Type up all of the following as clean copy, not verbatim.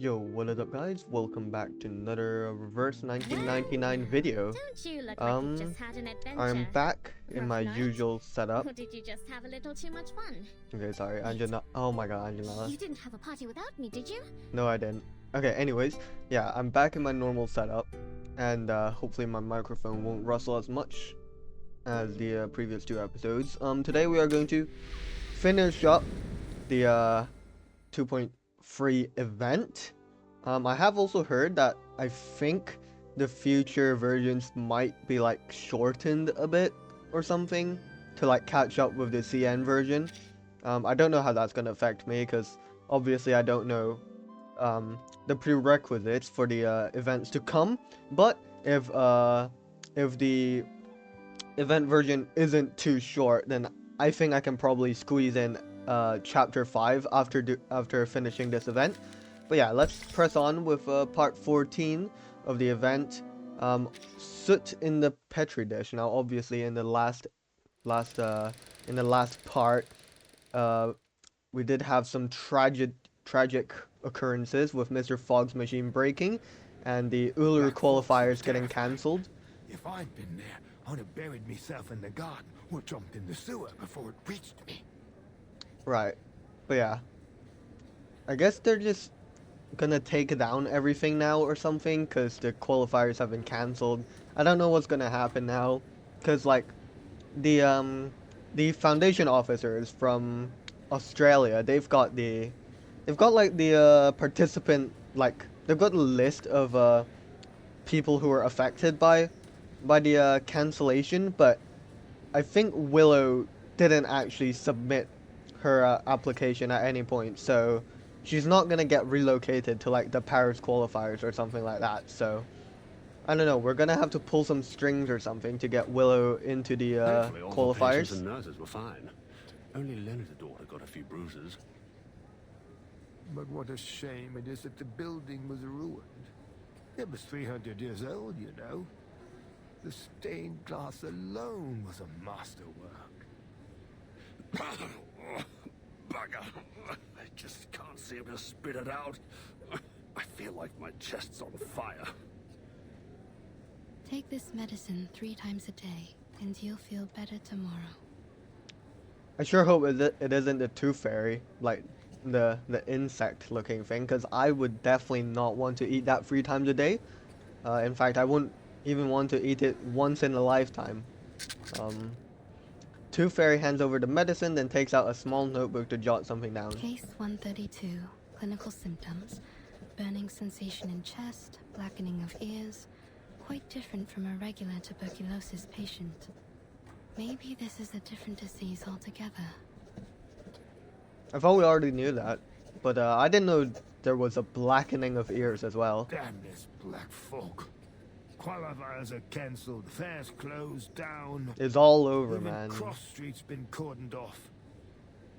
Yo, what is up guys? Welcome back to another Reverse Well, 1999 video. don't you look like you've just had an I'm adventure? back in Rough my night? usual setup. Or did you just have a little too much fun? Okay, sorry, Angela. Oh my god, Angela. You didn't have a party without me, did you? No, I didn't. Okay, anyways, yeah, I'm back in my normal setup. And hopefully my microphone won't rustle as much as the previous two episodes. Today we are going to finish up the 2.3 event. I have also heard that I think the future versions might be like shortened a bit or something to like catch up with the CN version. I don't know how that's gonna affect me because obviously I don't know the prerequisites for the events to come. But if the event version isn't too short, then I think I can probably squeeze in chapter 5 after finishing this event. But yeah, let's press on with part 14 of the event. Soot in the petri dish. Now, obviously, in the last part, we did have some tragic occurrences with Mr. Fogg's machine breaking, and the Ullr qualifiers getting cancelled. If I'd been there, I'd have buried myself in the garden or jumped in the sewer before it reached me. Right, but yeah, I guess they're just gonna take down everything now or something because the qualifiers have been cancelled. I don't know what's gonna happen now because like the foundation officers from Australia, they've got like the participant, like they've got a list of people who are affected by the cancellation, but I think Willow didn't actually submit her application at any point, so she's not gonna get relocated to like the Paris qualifiers or something like that. So I don't know. We're gonna have to pull some strings or something to get Willow into the Thankfully, all the patients qualifiers. and nurses were fine. Only Leonard's daughter got a few bruises. But what a shame it is that the building was ruined. It was 300 years old, you know. The stained glass alone was a masterwork. Bugger. I just can't seem to spit it out. I feel like my chest's on fire. Take this medicine 3 times a day, and you'll feel better tomorrow. I sure hope it isn't the tooth fairy, like the insect looking thing, because I would definitely not want to eat that 3 times a day. In fact, I wouldn't even want to eat it once in a lifetime. Tooth fairy hands over the medicine, then takes out a small notebook to jot something down. Case 132. Clinical symptoms. Burning sensation in chest, blackening of ears. Quite different from a regular tuberculosis patient. Maybe this is a different disease altogether. I thought we already knew that, but I didn't know there was a blackening of ears as well. Damn this black folk. Qualifiers are cancelled, fairs closed down. It's all over, Even man. Cross Street's been cordoned off.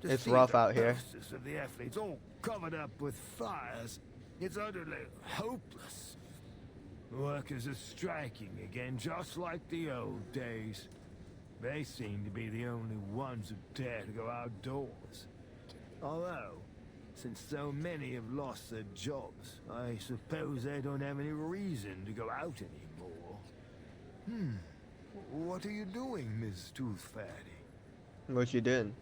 To It's see rough the out here. posters of the athletes all covered up with fires. It's utterly hopeless. Workers are striking again, just like the old days. They seem to be the only ones who dare to go outdoors. Although, since so many have lost their jobs, I suppose they don't have any reason to go out anymore. What are you doing, Miss Tooth Fairy? What you doing?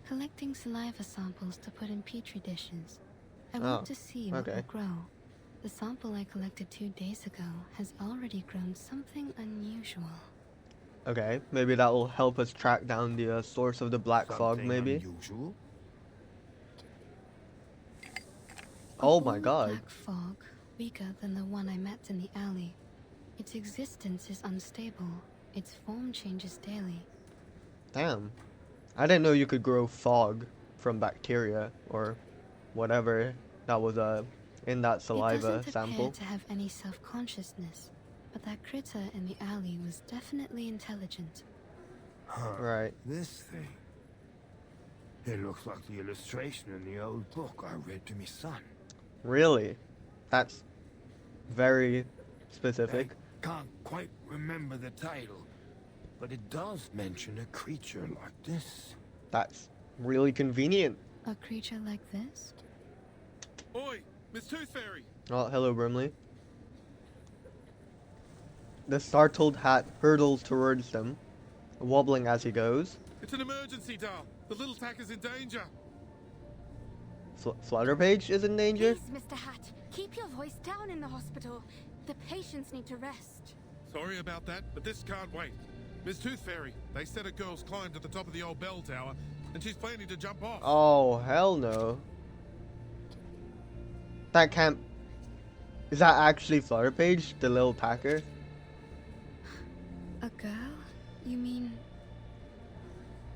Collecting saliva samples to put in petri dishes. I Oh, want to see what okay. will grow. The sample I collected 2 days ago has already grown something unusual. Okay, maybe that will help us track down the source of the black fog, Something maybe. unusual? Oh A my ball of god. black fog, weaker than the one I met in the alley. Its existence is unstable. Its form changes daily. Damn. I didn't know you could grow fog from bacteria or whatever that was in that It saliva doesn't sample. appear to have any self-consciousness, but that critter in the alley was definitely intelligent. Huh. Right. This thing. It looks like the illustration in the old book I read to my son. Really? That's very specific. I can't quite remember the title, but it does mention a creature like this. That's really convenient. A creature like this? Oi! Miss Tooth Fairy! Oh, hello, Brimley. The startled hat hurtles towards them, wobbling as he goes. It's an emergency, Dar. The little tack is in danger. Flutterpage is in danger? Please, Mr. Hat, keep your voice down in the hospital. The patients need to rest. Sorry about that, but this can't wait. Miss Tooth Fairy, they said a girl's climbed to the top of the old bell tower, and she's planning to jump off. Oh, hell no. That can't... Is that actually Flutterpage, the little tacker? A girl? You mean...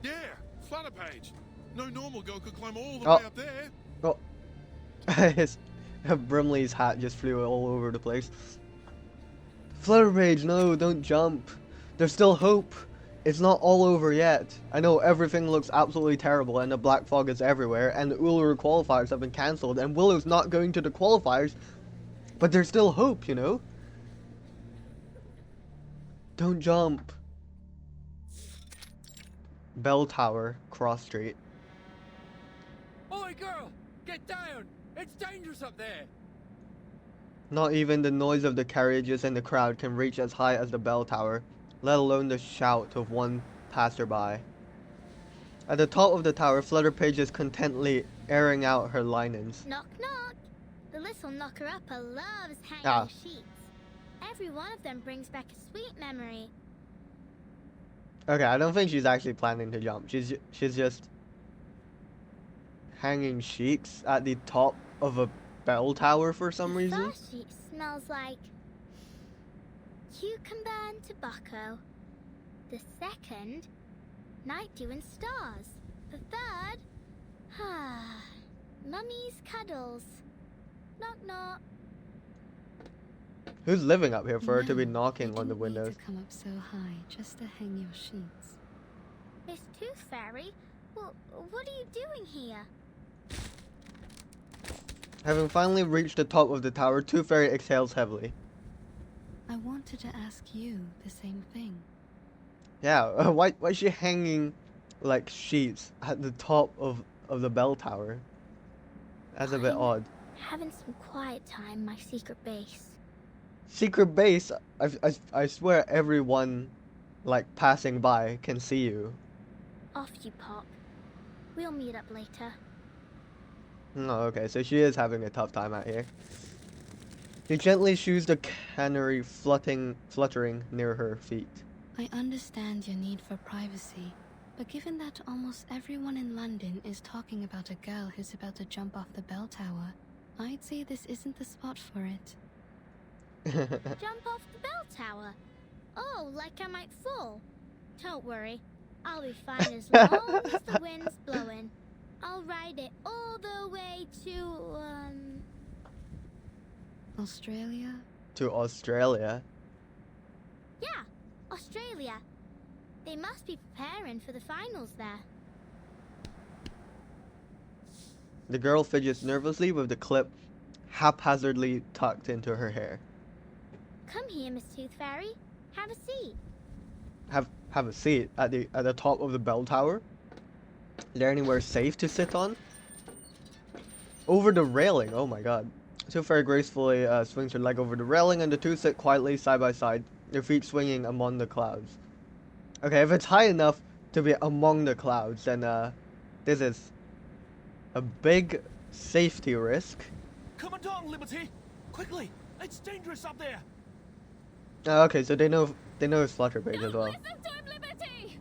Yeah, Flutterpage. No normal girl could climb all the Oh. way up there. Oh. Brimley's hat just flew all over the place. Flutterpage, no, don't jump. There's still hope. It's not all over yet. I know everything looks absolutely terrible and the black fog is everywhere and the Uluru qualifiers have been cancelled and Willow's not going to the qualifiers. But there's still hope, you know? Don't jump. Bell Tower, Cross Street. Oi, girl! Get down! It's dangerous up there! Not even the noise of the carriages and the crowd can reach as high as the bell tower, let alone the shout of one passerby. At the top of the tower, Flutterpage is contently airing out her linens. Knock, knock. The little knocker-upper loves hanging Ah. sheets. Every one of them brings back a sweet memory. Okay, I don't think she's actually planning to jump. She's just hanging sheets at the top of a bell tower for some The reason. first sheet smells like cucumber and tobacco. The second, night dew and stars. The third, mummy's cuddles. Knock, knock. Who's living up here for her to be No, knocking you on the didn't need windows? to come up so high just to hang your sheets. Miss Tooth Fairy, what are you doing here? Having finally reached the top of the tower, Tooth Fairy exhales heavily. I wanted to ask you the same thing. Yeah, why is she hanging like sheets at the top of the bell tower? That's a bit I'm odd. Having some quiet time in my secret base. Secret base? I swear everyone like passing by can see you. Off you pop. We'll meet up later. Oh, okay, so she is having a tough time out here. He gently shoos the canary fluttering near her feet. I understand your need for privacy, but given that almost everyone in London is talking about a girl who's about to jump off the bell tower, I'd say this isn't the spot for it. Jump off the bell tower. Oh, like I might fall. Don't worry. I'll be fine as long as the wind's blowing. I'll ride it all the way to, Australia? To Australia. Yeah, Australia. They must be preparing for the finals there. The girl fidgets nervously with the clip haphazardly tucked into her hair. Come here, Miss Tooth Fairy. Have a seat. Have a seat at the top of the bell tower? Is there anywhere safe to sit on? Over the railing, oh my god. Tooth Fairy gracefully swings her leg over the railing and the two sit quietly side by side, their feet swinging among the clouds. Okay, if it's high enough to be among the clouds, then this is a big safety risk. Come on, Liberty! Quickly! It's dangerous up there! Okay, so they know it's Flutterpage as well. Listen to him, Liberty!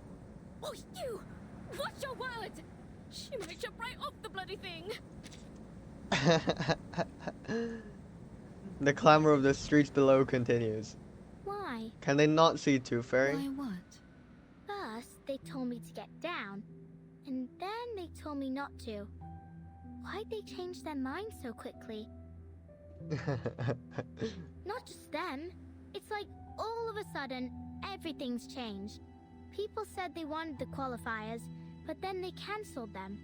Oh, you! Watch your words! She might jump right off the bloody thing! The clamor of the streets below continues. Why? Can they not see Tooth Fairy? Why what? First, they told me to get down, and then they told me not to. Why'd they change their minds so quickly? Not just them. It's like all of a sudden, everything's changed. People said they wanted the qualifiers, but then they cancelled them.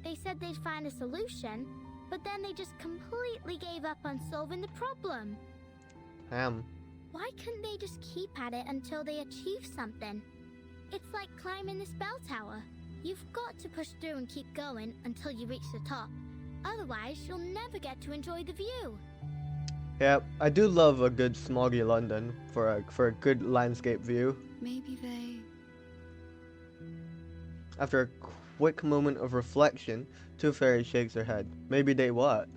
They said they'd find a solution, but then they just completely gave up on solving the problem. Why couldn't they just keep at it until they achieve something? It's like climbing this bell tower. You've got to push through and keep going until you reach the top. Otherwise, you'll never get to enjoy the view. Yep, I do love a good smoggy London for a good landscape view. Maybe they... After a quick moment of reflection, Tooth Fairy shakes her head. Maybe they what?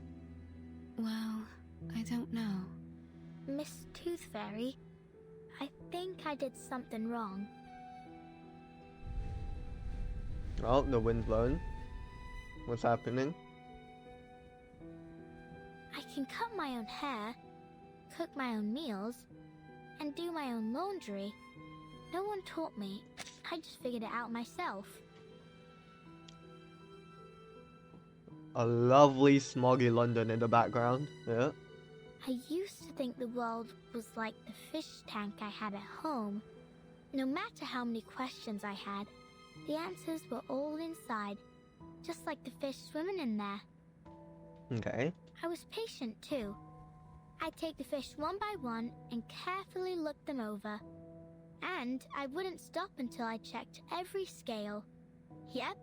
Well, I don't know. Miss Tooth Fairy, I think I did something wrong. Oh, the wind's blowing. What's happening? I can cut my own hair, cook my own meals, and do my own laundry. No one taught me. I just figured it out myself. A lovely smoggy London in the background. Yeah. I used to think the world was like the fish tank I had at home. No matter how many questions I had, the answers were all inside, just like the fish swimming in there. Okay. I was patient too. I'd take the fish one by one and carefully look them over. And I wouldn't stop until I checked every scale. Yep,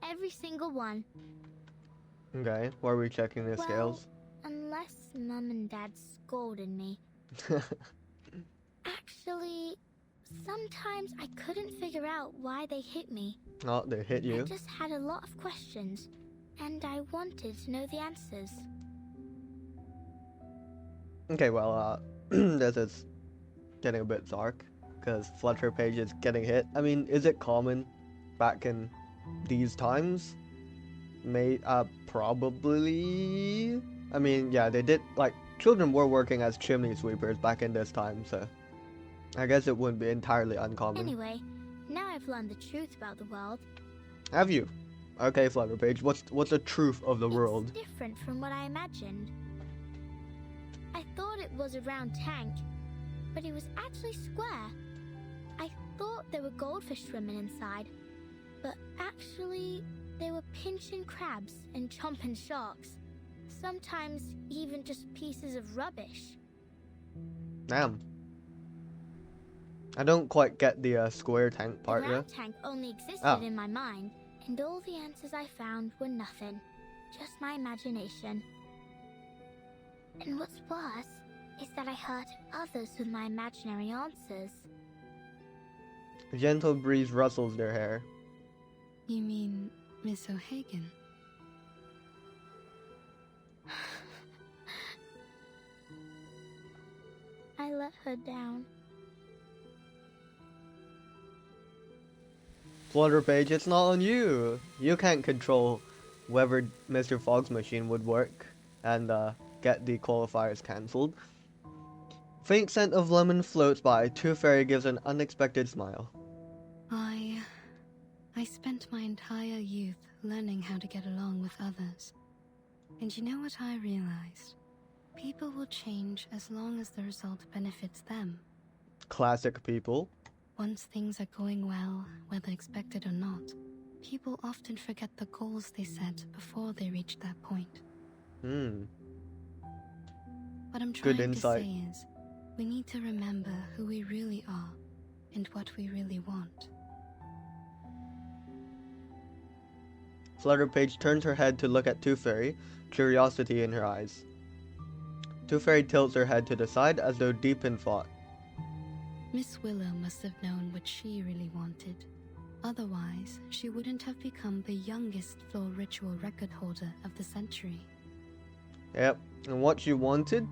every single one. Okay. Why are we checking the scales? Unless Mum and Dad scolded me. Actually, sometimes I couldn't figure out why they hit me. Oh, they hit I you. just had a lot of questions, and I wanted to know the answers. Okay, well, this is getting a bit dark because Flutter Page is getting hit. I mean, is it common back in these times? Probably. I mean, yeah, they did, like, children were working as chimney sweepers back in this time, so I guess it wouldn't be entirely uncommon. Anyway, now I've learned the truth about the world. Have you? Okay, Flutter Page, what's the truth of the world? It's different from what I imagined. I thought it was a round tank, but it was actually square. I thought there were goldfish swimming inside, but actually there were pinching crabs and chomping sharks. Sometimes even just pieces of rubbish. Damn. I don't quite get the square tank part The there. round tank only existed Oh. in my mind, and all the answers I found were nothing. Just my imagination. And what's worse is that I hurt others with my imaginary answers. A gentle breeze rustles their hair. You mean Miss O'Hagan? I let her down. Flutter Page, it's not on you. You can't control whether Mr. Fogg's machine would work and get the qualifiers cancelled. Faint scent of lemon floats by. Tooth Fairy gives an unexpected smile. I spent my entire youth learning how to get along with others. And you know what I realized? People will change as long as the result benefits them. Classic people. Once things are going well, whether expected or not, people often forget the goals they set before they reach that point. What I'm Good trying to insight. say is, we need to remember who we really are and what we really want. Flutter Page turns her head to look at Tooth Fairy, curiosity in her eyes. Tooth Fairy tilts her head to the side as though deep in thought. Miss Willow must have known what she really wanted. Otherwise, she wouldn't have become the youngest floor ritual record holder of the century. Yep, and what she wanted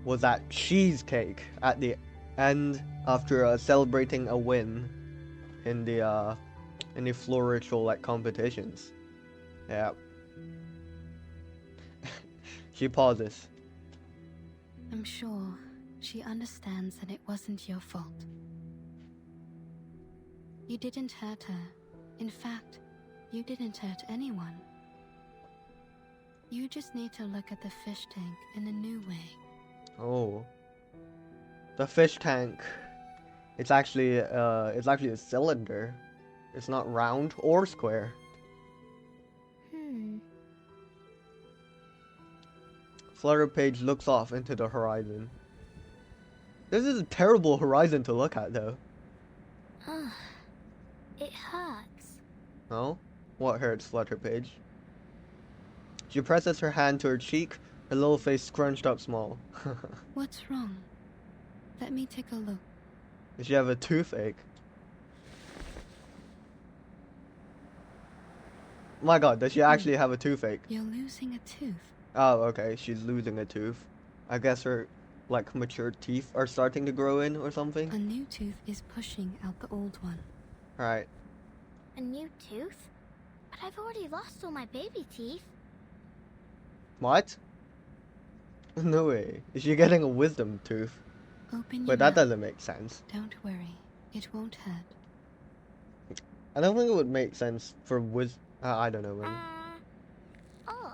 was that cheesecake at the end after celebrating a win in the floor ritual like competitions. Yep. She pauses. I'm sure she understands that it wasn't your fault. You didn't hurt her. In fact, you didn't hurt anyone. You just need to look at the fish tank in a new way. Oh. The fish tank. It's actually a cylinder. It's not round or square. Flutter Page looks off into the horizon. This is a terrible horizon to look at, though. Ugh. It hurts. No? What hurts, Flutter Page? She presses her hand to her cheek, her little face scrunched up small. What's wrong? Let me take a look. Does she have a toothache? My god, does she actually have a toothache? You're losing a tooth. Oh, okay, she's losing a tooth. I guess her, like, mature teeth are starting to grow in or something? A new tooth is pushing out the old one. Right. A new tooth? But I've already lost all my baby teeth. What? No way. Is she getting a wisdom tooth? Open your Wait, that mouth. doesn't make sense. Don't worry. It won't hurt. I don't think it would make sense for I don't know. Oh,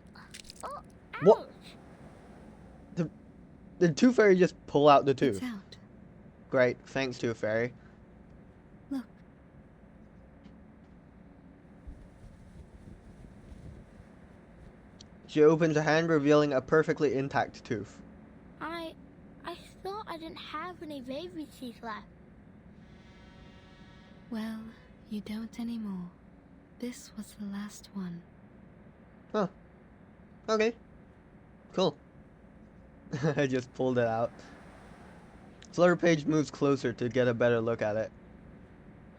What? ouch. Did Tooth Fairy just pull out the It's tooth? out. Great, thanks Tooth Fairy. Look. She opens her hand, revealing a perfectly intact tooth. I thought I didn't have any baby teeth left. Well, you don't anymore. This was the last one. Huh. Okay. Cool. I just pulled it out. Flutter Page moves closer to get a better look at it.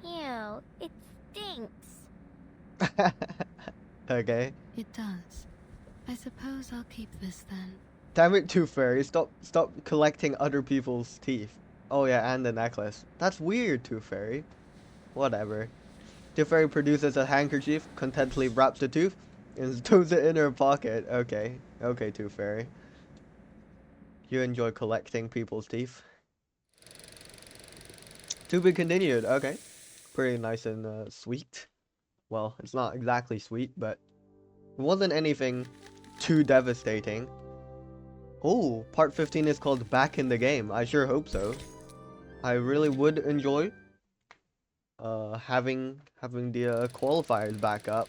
Ew, it stinks. Okay. It does. I suppose I'll keep this then. Damn it, Tooth Fairy. Stop collecting other people's teeth. Oh yeah, and the necklace. That's weird, Tooth Fairy. Whatever. Tooth Fairy produces a handkerchief, contentedly wraps the tooth, and stows it in her pocket. Okay. Okay, Tooth Fairy. You enjoy collecting people's teeth. To be continued. Okay. Pretty nice and sweet. Well, it's not exactly sweet, but it wasn't anything too devastating. Oh, part 15 is called Back in the Game. I sure hope so. I really would enjoy having the qualifiers back up,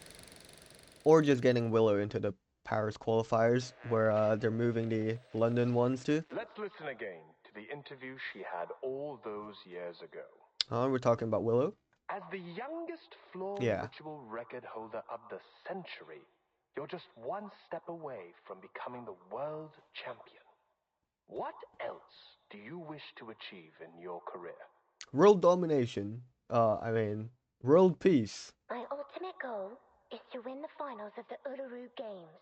or just getting Willow into the Paris qualifiers where they're moving the London ones to. Let's listen again to the interview she had all those years ago. Oh, we're talking about Willow. As the youngest floor Yeah. ritual record holder of the century, you're just one step away from becoming the world champion. What else do you wish to achieve in your career? World domination. World peace. My ultimate goal is to win the finals of the Uluru Games.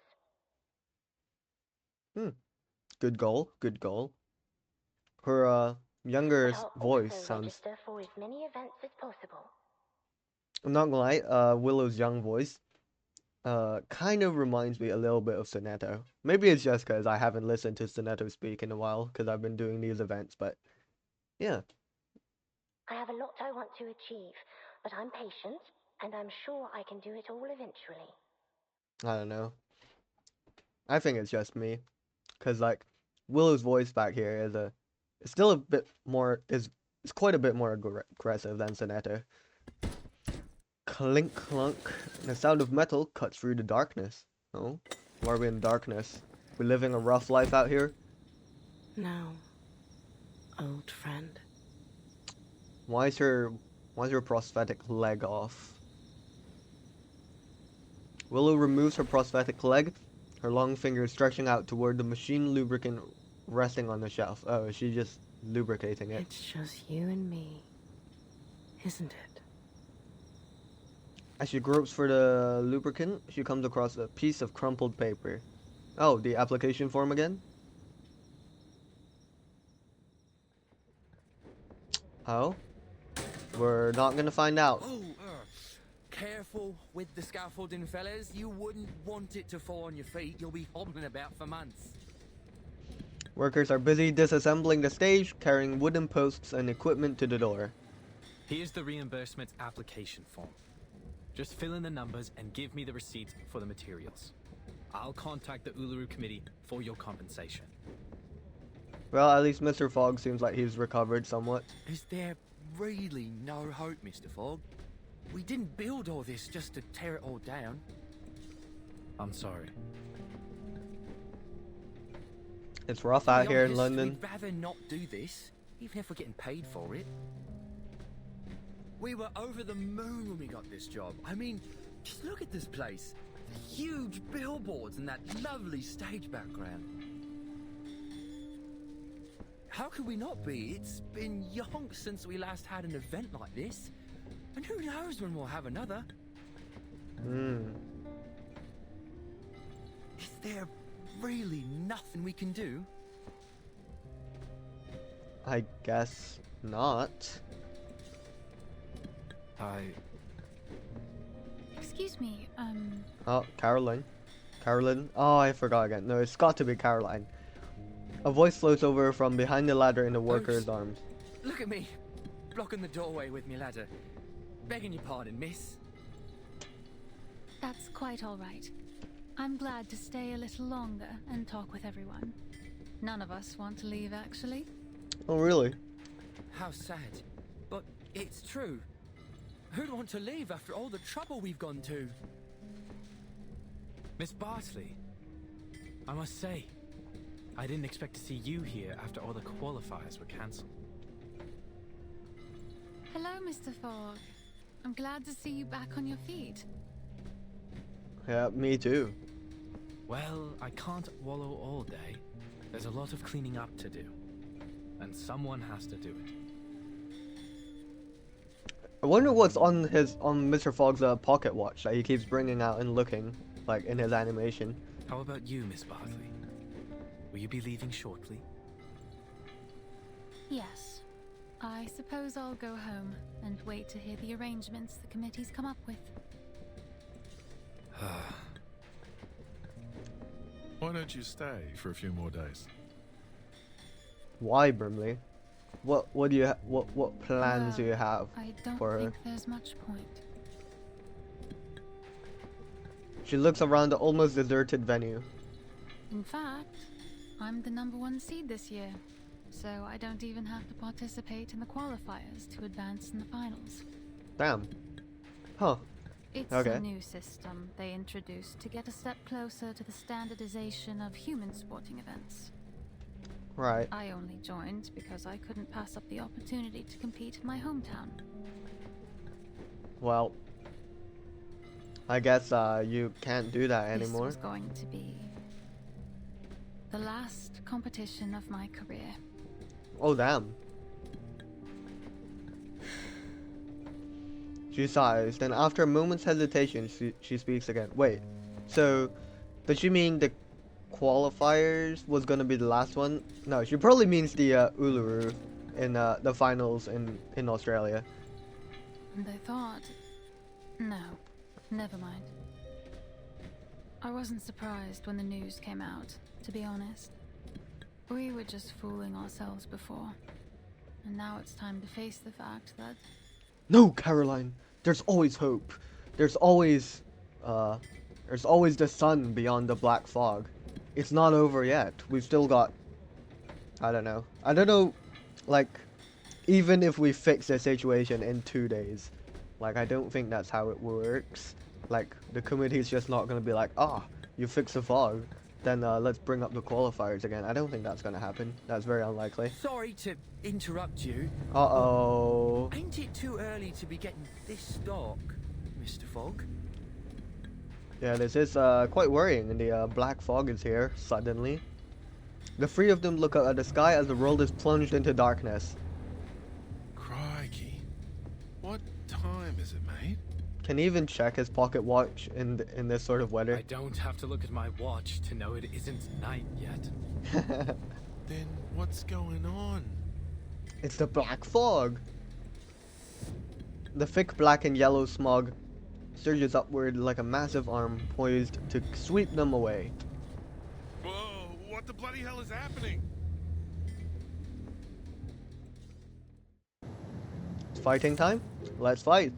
Good goal. Good goal. Her younger voice sounds. Register for as many events as possible. I'm not gonna lie. Willow's young voice kind of reminds me a little bit of Soneto. Maybe it's just because I haven't listened to Soneto speak in a while because I've been doing these events, but yeah. I have a lot I want to achieve, but I'm patient, and I'm sure I can do it all eventually. I don't know. I think it's just me, because like Willow's voice back here is it's still a bit more is quite a bit more aggressive than Soneto. Clink clunk. The sound of metal cuts through the darkness. Oh, why are we in darkness? We're living a rough life out here. Now, old friend. Why is her prosthetic leg off? Willow removes her prosthetic leg, her long fingers stretching out toward the machine lubricant resting on the shelf. Oh, she's just lubricating it. It's just you and me, isn't it? As she gropes for the lubricant, she comes across a piece of crumpled paper. Oh, the application form again? Oh? We're not gonna find out. Oh, careful with the scaffolding, fellas. You wouldn't want it to fall on your feet. You'll be hobbling about for months. Workers are busy disassembling the stage, carrying wooden posts and equipment to the door. Here's the reimbursement application form. Just fill in the numbers and give me the receipts for the materials. I'll contact the Uluru committee for your compensation. Well, at least Mr. Fogg seems like he's recovered somewhat. Is there really no hope, Mr. Fogg? We didn't build all this just to tear it all down. I'm sorry. It's rough To out be here in honest, London. We'd rather not do this, even if we're getting paid for it. We were over the moon when we got this job. I mean, just look at this place. huge billboards and that lovely stage background. How could we not be? It's been yonks since we last had an event like this. And who knows when we'll have another? Is there really nothing we can do? I guess not. Excuse me, Oh, Caroline. Caroline? Oh, I forgot again. No, it's got to be Caroline. A voice floats over from behind the ladder in the worker's arms. Look at me, blocking the doorway with me ladder. Begging your pardon, miss. that's quite all right. I'm glad to stay a little longer and talk with everyone. None of us want to leave, actually. Oh, really? How sad. But it's true. Who'd want to leave after all the trouble we've gone to? Miss Bartley, I must say, I didn't expect to see you here after all the qualifiers were cancelled. Hello, Mr. Fogg. I'm glad to see you back on your feet. Yeah, me too. Well, I can't wallow all day. There's a lot of cleaning up to do. And someone has to do it. I wonder what's on Mr. Fogg's pocket watch that he keeps bringing out and looking, like in his animation. How about you, Miss Bartley? Will you be leaving shortly? Yes. I suppose I'll go home and wait to hear the arrangements the committee's come up with. Why don't you stay for a few more days? Why, Brimley? What do you what plans do you have I don't for her? think there's much point. She looks around the almost deserted venue. In fact, I'm the #1 seed this year, so I don't even have to participate in the qualifiers to advance in the finals. Damn. Huh. It's Okay. a new system they introduced to get a step closer to the standardization of human sporting events. Right. I only joined because I couldn't pass up the opportunity to compete in my hometown. Well, I guess you can't do that anymore. This was going to be the last competition of my career. Oh, damn. She sighs, then after a moment's hesitation, she speaks again. Wait, so does she mean the qualifiers was gonna be the last one? No, she probably means the Uluru in the finals in Australia. And I thought, no, never mind. I wasn't surprised when the news came out, to be honest. We were just fooling ourselves before. And now it's time to face the fact that... No, Caroline, there's always hope. There's always the sun beyond the black fog. It's not over yet. We've still got, I don't know, like, even if we fix the situation in 2 days, like, I don't think that's how it works. Like, the committee's just not gonna be like, you fix the fog, then let's bring up the qualifiers again. I don't think that's gonna happen. That's very unlikely. Sorry to interrupt you. Uh-oh. Ain't it too early to be getting this dark, Mr. Fogg? Yeah, this is quite worrying, and the black fog is here, suddenly. The three of them look up at the sky as the world is plunged into darkness. Crikey. What time is it, mate? Can he even check his pocket watch in this sort of weather? I don't have to look at my watch to know it isn't night yet. Then what's going on? It's the black fog. The thick black and yellow smog surges upward like a massive arm poised to sweep them away. Whoa, what the bloody hell is happening? It's fighting time? Let's fight.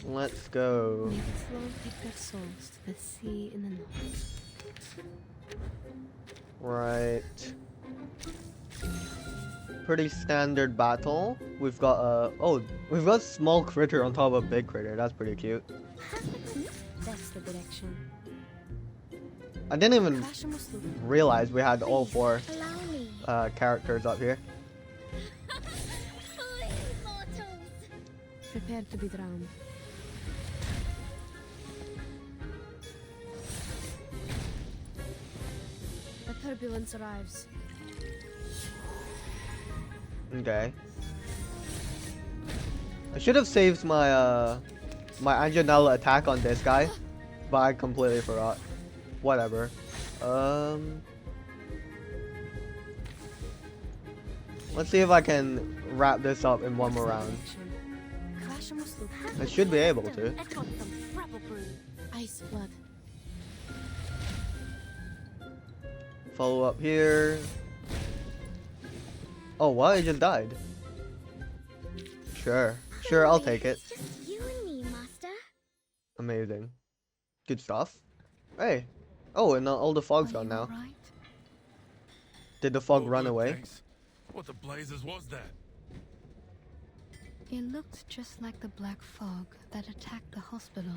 Let's go. May the flow take their souls to the sea in the north. Right. Pretty standard battle. We've got we've got small critter on top of a big critter. That's pretty cute. That's the direction. I didn't even realize we had all four Allow me. characters up here. Please, mortals. Prepare to be drowned. turbulence arrives. Okay. I should have saved my my Anjanella attack on this guy, but I completely forgot. Whatever. Let's see if I can wrap this up in one more round. I should be able to. Ice blood. Follow up here. Oh, what? It just died. Sure. Sure, I'll take it. It's just you and me, Master. Amazing. Good stuff. Hey. Oh, and all the fog's gone now. Right? Did the fog Oh, run good, away? thanks. What the blazes was that? It looked just like the black fog that attacked the hospital,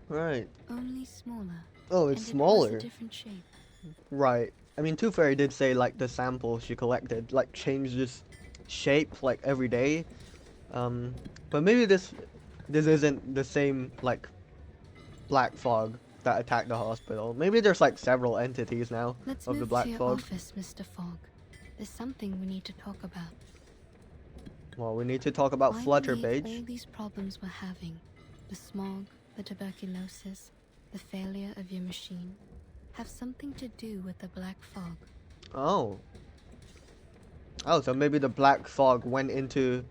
Right. only smaller. Oh, and it's it was smaller. a different shape. Right. I mean, Tooth Fairy did say, like, the sample she collected, like, changed its shape, like, every day. But maybe this isn't the same, like, black fog that attacked the hospital. Maybe there's, like, several entities now Let's of the move black to your fog. office, Mr. Fogg. There's something we need to talk about. Well, we need to talk about I Flutter believe Page. all these problems we're having, the smog, the tuberculosis, the failure of your machine, have something to do with the black fog. Oh. Oh, so maybe the black fog went into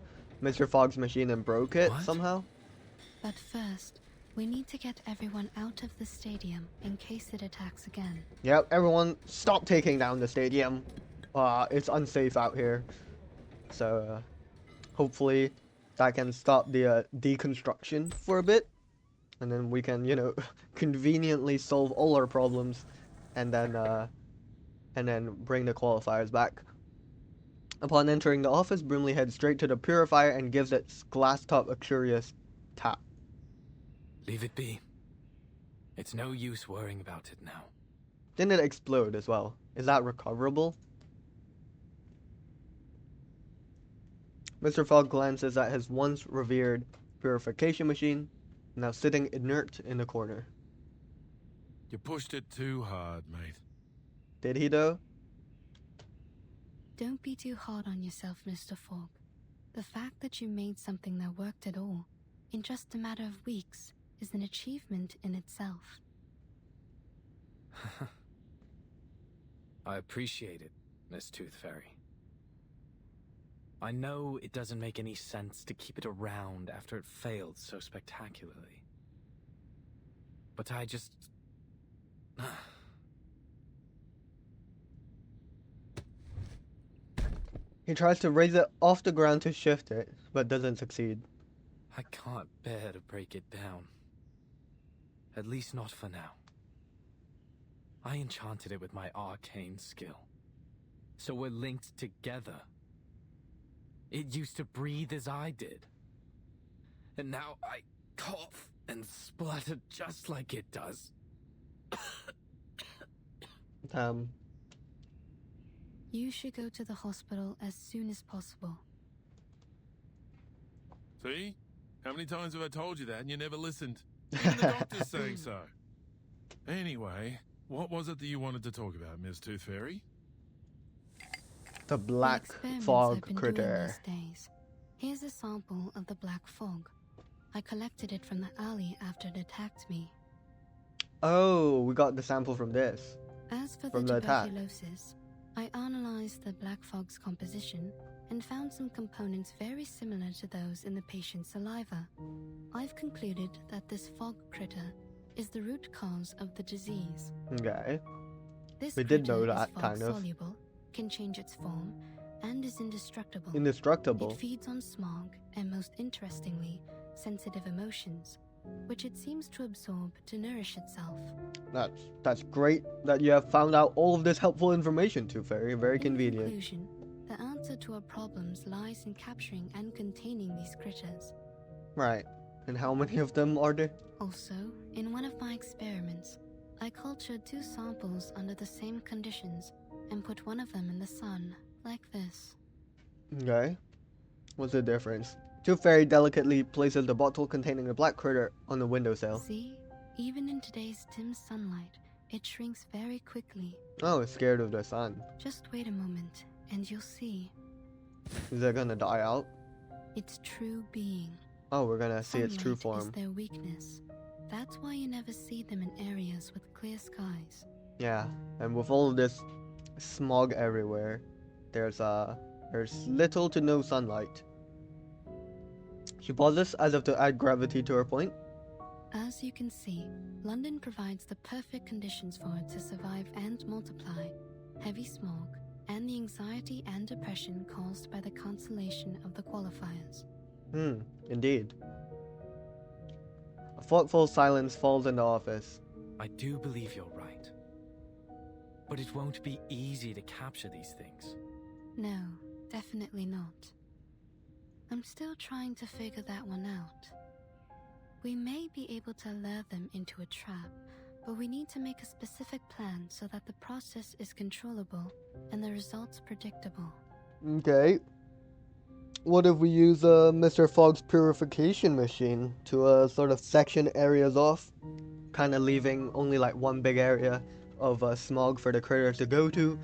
Mr. Fogg's machine and broke it What? somehow? But first, we need to get everyone out of the stadium in case it attacks again. Yep, everyone stop taking down the stadium. It's unsafe out here. So, hopefully that can stop the deconstruction for a bit. And then we can, you know, conveniently solve all our problems and then bring the qualifiers back. Upon entering the office, Brimley heads straight to the purifier and gives its glass top a curious tap. Leave it be. It's no use worrying about it now. Didn't it explode as well? Is that recoverable? Mr. Fogg glances at his once revered purification machine, now sitting inert in the corner. You pushed it too hard, mate. Did he though? Don't be too hard on yourself, Mr. Fogg. The fact that you made something that worked at all, in just a matter of weeks, is an achievement in itself. I appreciate it, Miss Tooth Fairy. I know it doesn't make any sense to keep it around after it failed so spectacularly. But I just... He tries to raise it off the ground to shift it, but doesn't succeed. I can't bear to break it down. At least not for now. I enchanted it with my arcane skill. So we're linked together. It used to breathe as I did. And now I cough and splutter just like it does. You should go to the hospital as soon as possible. See? How many times have I told you that and you never listened? Even the doctor's saying so. Anyway, what was it that you wanted to talk about, Miss Tooth Fairy? The black The experiments fog I've been critter. doing these days. Here's a sample of the black fog. I collected it from the alley after it attacked me. Oh, we got the sample from this. As for From the the attack. tuberculosis, I analyzed the black fog's composition and found some components very similar to those in the patient's saliva. I've concluded that this fog critter is the root cause of the disease. Okay. This We did know critter that, is fog kind of. soluble, can change its form, and is indestructible. Indestructible. It feeds on smog and, most interestingly, sensitive emotions, which it seems to absorb to nourish itself. That's great that you have found out all of this helpful information, Tooth Fairy. Very In convenient. conclusion, the answer to our problems lies in capturing and containing these critters. Right. And how many of them are there? Also, in one of my experiments, I cultured 2 samples under the same conditions and put one of them in the sun, like this. Okay. What's the difference? Tooth Fairy delicately places the bottle containing the black critter on the windowsill. See, even in today's dim sunlight, it shrinks very quickly. Oh, it's scared of the sun. Just wait a moment, and you'll see Is it gonna die out? its true being. Oh, we're gonna see its true Sunlight is form. their weakness. That's why you never see them in areas with clear skies. Yeah, and with all of this smog everywhere, there's little to no sunlight. She pauses as if to add gravity to her point. As you can see, London provides the perfect conditions for it to survive and multiply. Heavy smog, and the anxiety and depression caused by the cancellation of the qualifiers. Indeed. A thoughtful silence falls in the office. I do believe you're right. But it won't be easy to capture these things. No, definitely not. I'm still trying to figure that one out. We may be able to lure them into a trap, but we need to make a specific plan so that the process is controllable and the results predictable. Okay. What if we use Mr. Fogg's purification machine to sort of section areas off, kind of leaving only like one big area of smog for the critters to go to,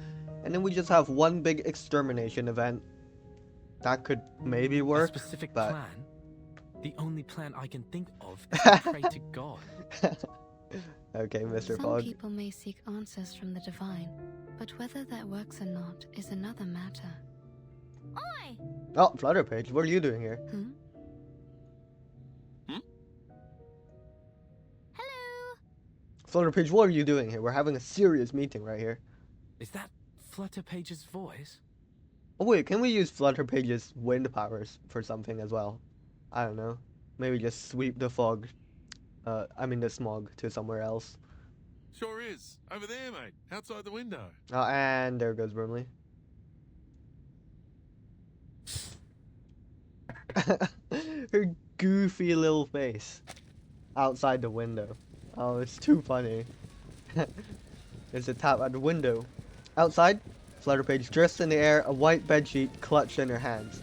and then we just have one big extermination event. That could maybe work. A specific but... plan? The only plan I can think of is to pray to God. Okay, Mr. Some Fogg. people may seek answers from the divine, but whether that works or not is another matter. Oi! Oh, Flutterpage, what are you doing here? Hello! Flutterpage, what are you doing here? We're having a serious meeting right here. Is that Flutterpage's voice? Oh wait, can we use Flutterpage's wind powers for something as well? I don't know. Maybe just sweep the fog. The smog to somewhere else. Sure is. Over there, mate. Outside the window. Oh, and there goes Brimley. Her goofy little face. Outside the window. Oh, it's too funny. There's a tap at the window. Outside, Flutterpage dressed in the air, a white bedsheet clutched in her hands.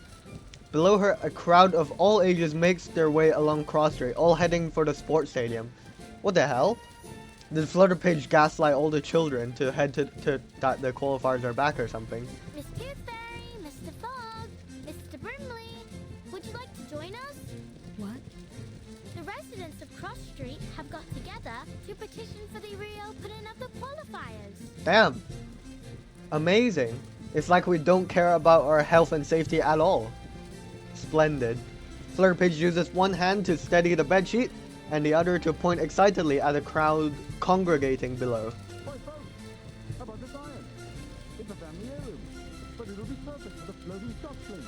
Below her, a crowd of all ages makes their way along Cross Street, all heading for the sports stadium. What the hell? Did Flutterpage gaslight all the children to head to that the qualifiers are back or something? Miss Toothfairy, Mr. Fogg, Mr. Brimley, would you like to join us? What? The residents of Cross Street have got together to petition for the reopening of the qualifiers. Damn. Amazing. It's like we don't care about our health and safety at all. Splendid. Flutterpage uses one hand to steady the bedsheet and the other to point excitedly at the crowd congregating below. Why, folks, how about this iron? It's a family heirloom, but it'll be perfect for the floating stock fleet.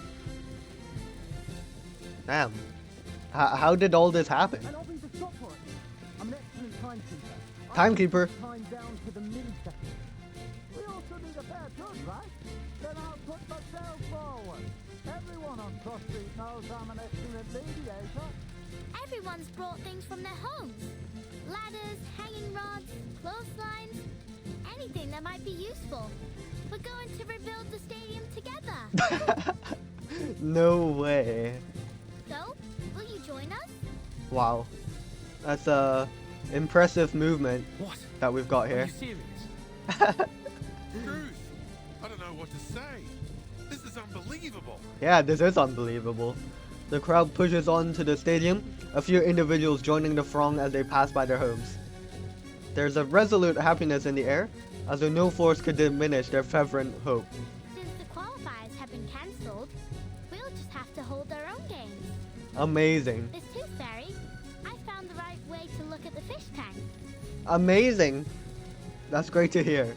Damn. How did all this happen? And I'll be the shop for it. I'm an excellent timekeeper. Timekeeper? Time down to the millisecond. We also need a fair good, right? Then I'll put myself forward. Everyone on Cross Street knows I'm an excellent mediator. Everyone's brought things from their homes. Ladders, hanging rods, clotheslines, anything that might be useful. We're going to rebuild the stadium together. No way. So, will you join us? Wow. That's a impressive movement What? that we've got Are here. you serious? Truth. I don't know what to say. This is unbelievable. Yeah, this is unbelievable. The crowd pushes on to the stadium, a few individuals joining the throng as they pass by their homes. There's a resolute happiness in the air, as though no force could diminish their fervent hope. Since the qualifiers have been cancelled, we'll just have to hold our own games. Amazing. Miss Toothfairy, I found the right way to look at the fish tank. Amazing. That's great to hear.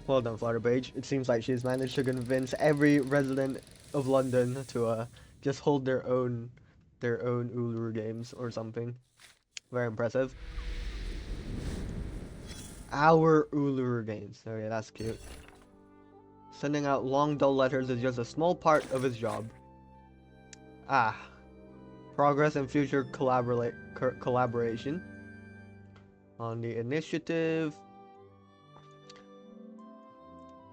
Well done, Flutterpage. It seems like she's managed to convince every resident of London to just hold their own Uluru games or something. Very impressive. Our Uluru games. Okay, that's cute. Sending out long dull letters is just a small part of his job. Ah. Progress and future collaboration. On the initiative.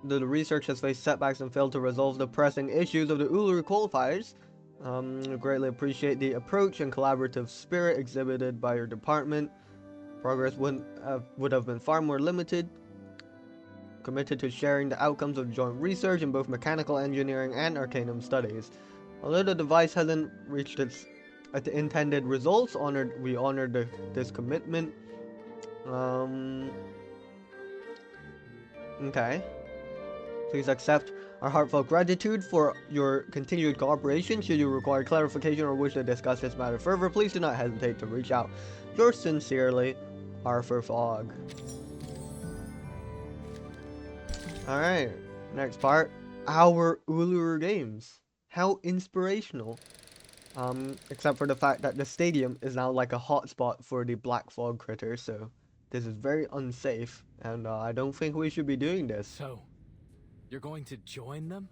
The research has faced setbacks and failed to resolve the pressing issues of the Uluru qualifiers. Greatly appreciate the approach and collaborative spirit exhibited by your department. Progress would have been far more limited. Committed to sharing the outcomes of joint research in both mechanical engineering and arcanum studies. Although the device hasn't reached its intended results, we honored this commitment. Okay. Please accept our heartfelt gratitude for your continued cooperation. Should you require clarification or wish to discuss this matter further, please do not hesitate to reach out. Yours sincerely, Arthur Fogg. Alright, next part. Our Uluru Games. How inspirational. Except for the fact that the stadium is now like a hotspot for the black fog critters, so this is very unsafe, and I don't think we should be doing this. So, you're going to join them?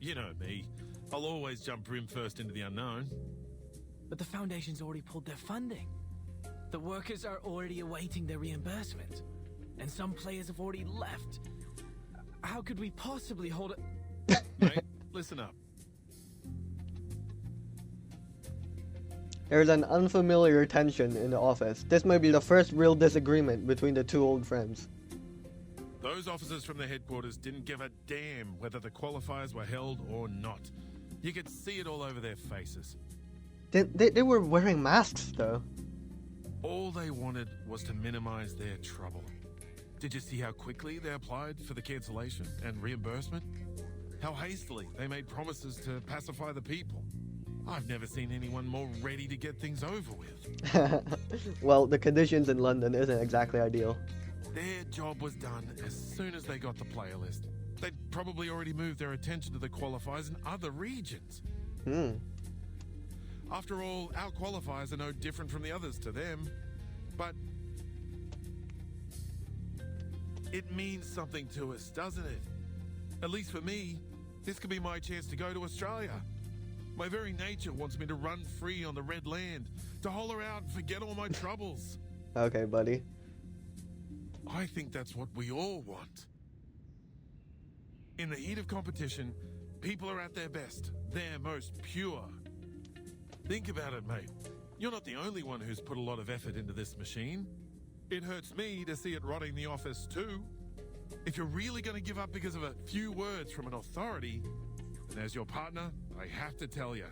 You know me. I'll always jump brim first into the unknown. But the Foundation's already pulled their funding. The workers are already awaiting their reimbursement. And some players have already left. How could we possibly hold it? Mate, listen up. There's an unfamiliar tension in the office. This may be the first real disagreement between the two old friends. Those officers from the headquarters didn't give a damn whether the qualifiers were held or not. You could see it all over their faces. They were wearing masks, though. All they wanted was to minimize their trouble. Did you see how quickly they applied for the cancellation and reimbursement? How hastily they made promises to pacify the people. I've never seen anyone more ready to get things over with. Well, the conditions in London isn't exactly ideal. Their job was done as soon as they got the player list. They'd probably already moved their attention to the qualifiers in other regions. After all, our qualifiers are no different from the others to them. But it means something to us, doesn't it? At least for me, this could be my chance to go to Australia. My very nature wants me to run free on the Red Land, to holler out and forget all my troubles. Okay, buddy. I think that's what we all want. In the heat of competition, people are at their best, their most pure. Think about it, mate. You're not the only one who's put a lot of effort into this machine. It hurts me to see it rotting the office too. If you're really going to give up because of a few words from an authority, then as your partner, I have to tell you,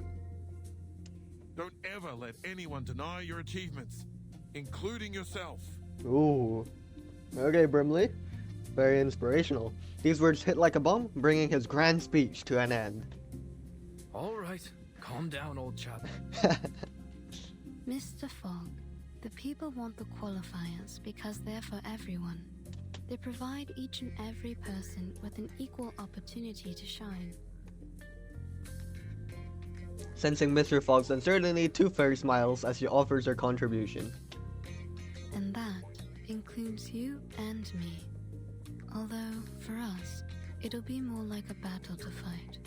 don't ever let anyone deny your achievements, including yourself. Ooh. Okay, Brimley. Very inspirational. These words hit like a bomb, bringing his grand speech to an end. All right, calm down, old chap. Mr. Fogg, the people want the qualifiers because they're for everyone. They provide each and every person with an equal opportunity to shine. Sensing Mr. Fogg's uncertainty, Tooth Fairy smiles as she offers her contribution. And that includes you and me. Although, for us, it'll be more like a battle to fight.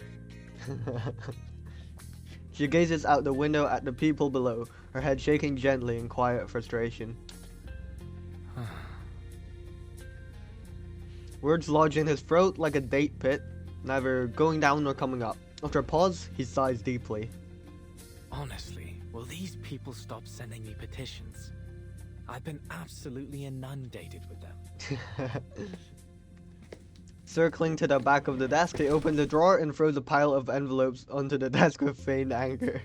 She gazes out the window at the people below, her head shaking gently in quiet frustration. Words lodge in his throat like a date pit, neither going down nor coming up. After a pause, he sighs deeply. Honestly, will these people stop sending me petitions? I've been absolutely inundated with them. Circling to the back of the desk, he opens a drawer and throws a pile of envelopes onto the desk with feigned anger.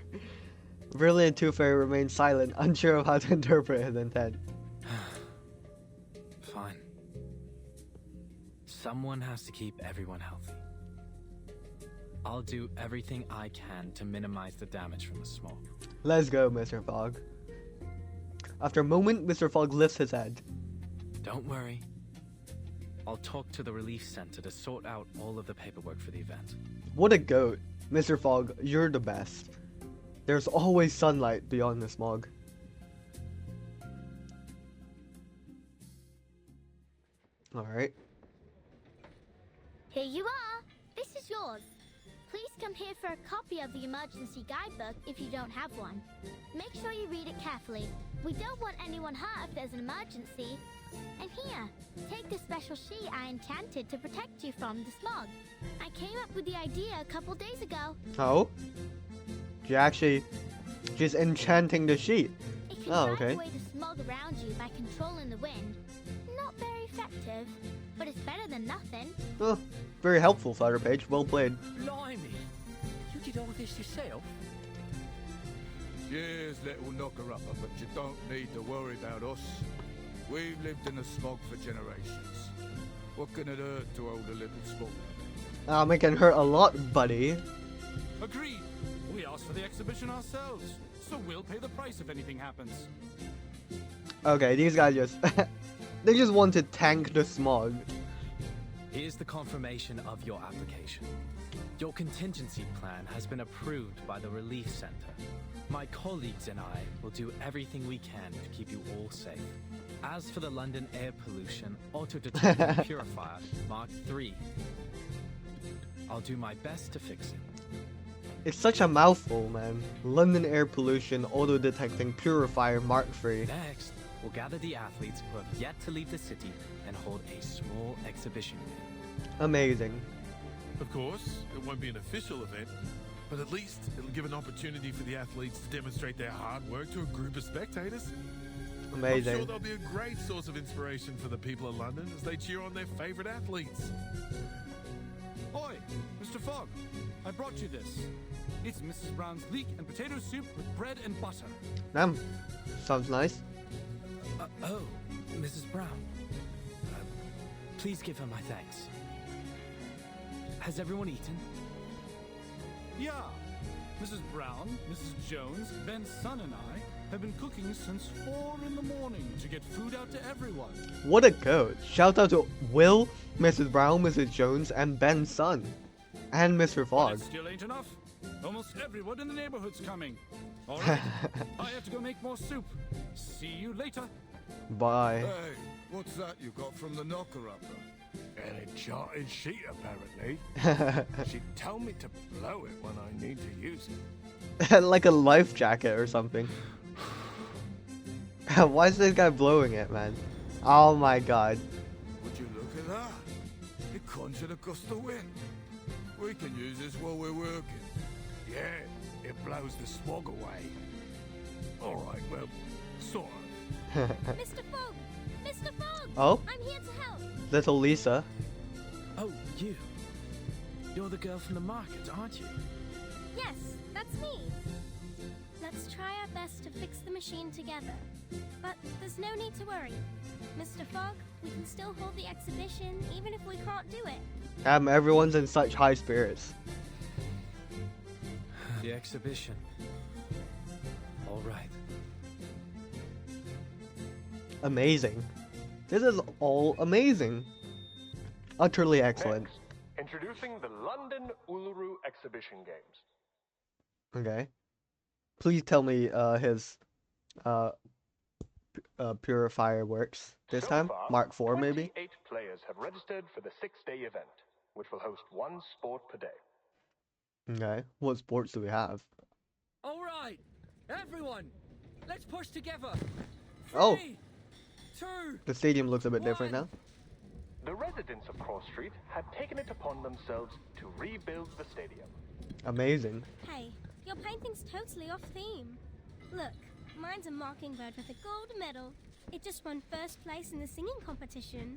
Brilliant Tooth Fairy remains silent, unsure of how to interpret his intent. Fine. Someone has to keep everyone healthy. I'll do everything I can to minimize the damage from the smoke. Let's go, Mr. Fogg. After a moment, Mr. Fogg lifts his head. Don't worry. I'll talk to the relief center to sort out all of the paperwork for the event. What a goat. Mr. Fogg, you're the best. There's always sunlight beyond the smog. Alright. Here you are. This is yours. Please come here for a copy of the emergency guidebook if you don't have one. Make sure you read it carefully. We don't want anyone hurt if there's an emergency. And here, take this special sheet I enchanted to protect you from the smog. I came up with the idea a couple days ago. Oh? She's enchanting the sheet. It can Oh, drive okay. away the smog around you by controlling the wind. Not very effective, but it's better than nothing. Oh, very helpful, Flutter Page. Well played. Blimey. You did all this yourself? Yes, little knocker-upper, but you don't need to worry about us. We've lived in the smog for generations. What can it hurt to hold a little spot? It can hurt a lot, buddy. Agreed. We asked for the exhibition ourselves, so we'll pay the price if anything happens. Okay, these guys just... they just want to tank the smog. Here's the confirmation of your application. Your contingency plan has been approved by the Relief Center. My colleagues and I will do everything we can to keep you all safe. As for the London air pollution auto-detecting purifier Mark III, I'll do my best to fix it. It's such a mouthful, man. London air pollution auto-detecting purifier Mark III. Next, we'll gather the athletes who have yet to leave the city and hold a small exhibition game. Amazing. Of course, it won't be an official event, but at least it'll give an opportunity for the athletes to demonstrate their hard work to a group of spectators. Amazing. I'm sure they'll be a great source of inspiration for the people of London as they cheer on their favorite athletes. Oi, Mr. Fogg, I brought you this. It's Mrs. Brown's leek and potato soup with bread and butter. Damn. Sounds nice. Oh, Mrs. Brown. Please give her my thanks. Has everyone eaten? Yeah. Mrs. Brown, Mrs. Jones, Ben's son and I have been cooking since 4 in the morning to get food out to everyone. What a goat. Shout out to Will, Mrs. Brown, Mrs. Jones, and Ben's son. And Mr. But Fogg. it still ain't enough. Almost everyone in the neighborhood's coming. All right, I have to go make more soup. See you later. Bye. Hey, what's that you got from the knocker-upper? An enchanted sheet, apparently. She'd tell me to blow it when I need to use it. Like a life jacket or something. Why is this guy blowing it, man? Oh my god. Would you look at that? It conjured a gust of wind. We can use this while we're working. Yeah, it blows the smog away. Alright, well, sort of. Mr. Fogg! Mr. Fogg! Oh? I'm here to help! Little Lisa. Oh, you. You're the girl from the market, aren't you? Yes, that's me. Let's try our best to fix the machine together. But there's no need to worry. Mr. Fogg, we can still hold the exhibition even if we can't do it. Everyone's in such high spirits. The exhibition. All right. Amazing. This is all amazing. Utterly excellent. Next, introducing the London Uluru Exhibition Games. Okay. Please tell me his purifier works this So time. far, Mark IV maybe. 28 players have registered for the 6-day event, which will host one sport per day. Okay. What sports do we have? All right, everyone, let's push together. Oh. 3, 2, The stadium looks a bit different now. The residents of Cross Street have taken it upon themselves to rebuild the stadium. Amazing. Hey, your painting's totally off theme. Look, mine's a mockingbird with a gold medal. It just won first place in the singing competition.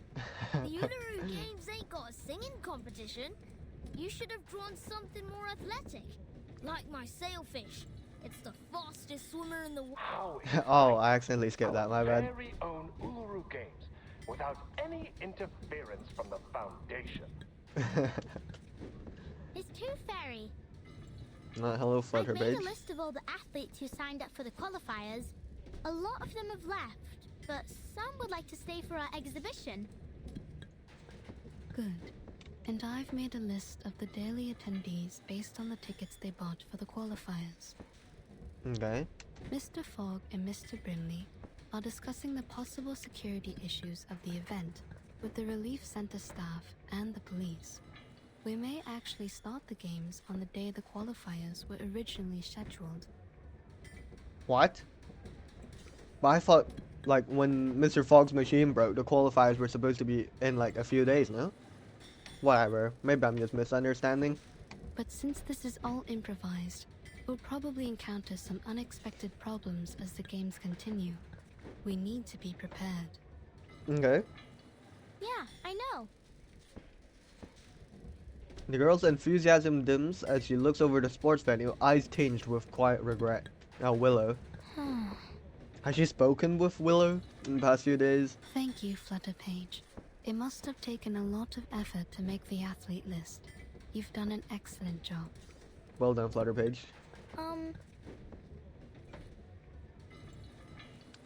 The Uluru Games ain't got a singing competition. You should have drawn something more athletic, like my sailfish. It's the fastest swimmer in the world. How Oh, I accidentally skipped that, my bad. very own Uluru Games, without any interference from the Foundation. It's Tooth Fairy. Hello, I've Flutter made Page. a list of all the athletes who signed up for the qualifiers. A lot of them have left, but some would like to stay for our exhibition. Good. And I've made a list of the daily attendees based on the tickets they bought for the qualifiers. Okay. Mr. Fogg and Mr. Brimley are discussing the possible security issues of the event with the Relief Center staff and the police. We may actually start the games on the day the qualifiers were originally scheduled. What? But I thought, like, when Mr. Fogg's machine broke, the qualifiers were supposed to be in, like, a few days, no? Whatever. Maybe I'm just misunderstanding. But since this is all improvised, We'll probably encounter some unexpected problems as the games continue. We need to be prepared. Okay. Yeah, I know. The girl's enthusiasm dims as she looks over the sports venue, eyes tinged with quiet regret. Now Willow. Has she spoken with Willow in the past few days? Thank you, Flutterpage. It must have taken a lot of effort to make the athlete list. You've done an excellent job. Well done, Flutterpage.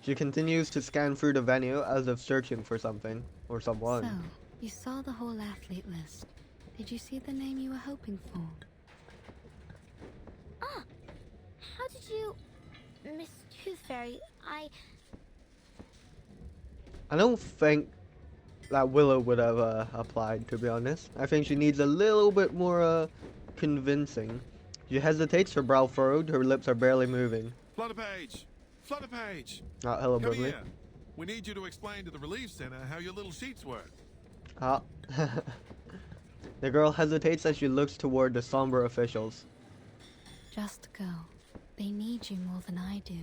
She continues to scan through the venue as if searching for something or someone. So, you saw the whole athlete list. Did you see the name you were hoping for? Ah! How did you... Miss Tooth Fairy, I don't think that Willow would have applied, to be honest. I think she needs a little bit more convincing. She hesitates, her brow furrowed, her lips are barely moving. Flutterpage! Flutterpage! Hello, Come Brimley. here. We need you to explain to the relief center how your little sheets work. The girl hesitates as she looks toward the somber officials. Just go. They need you more than I do.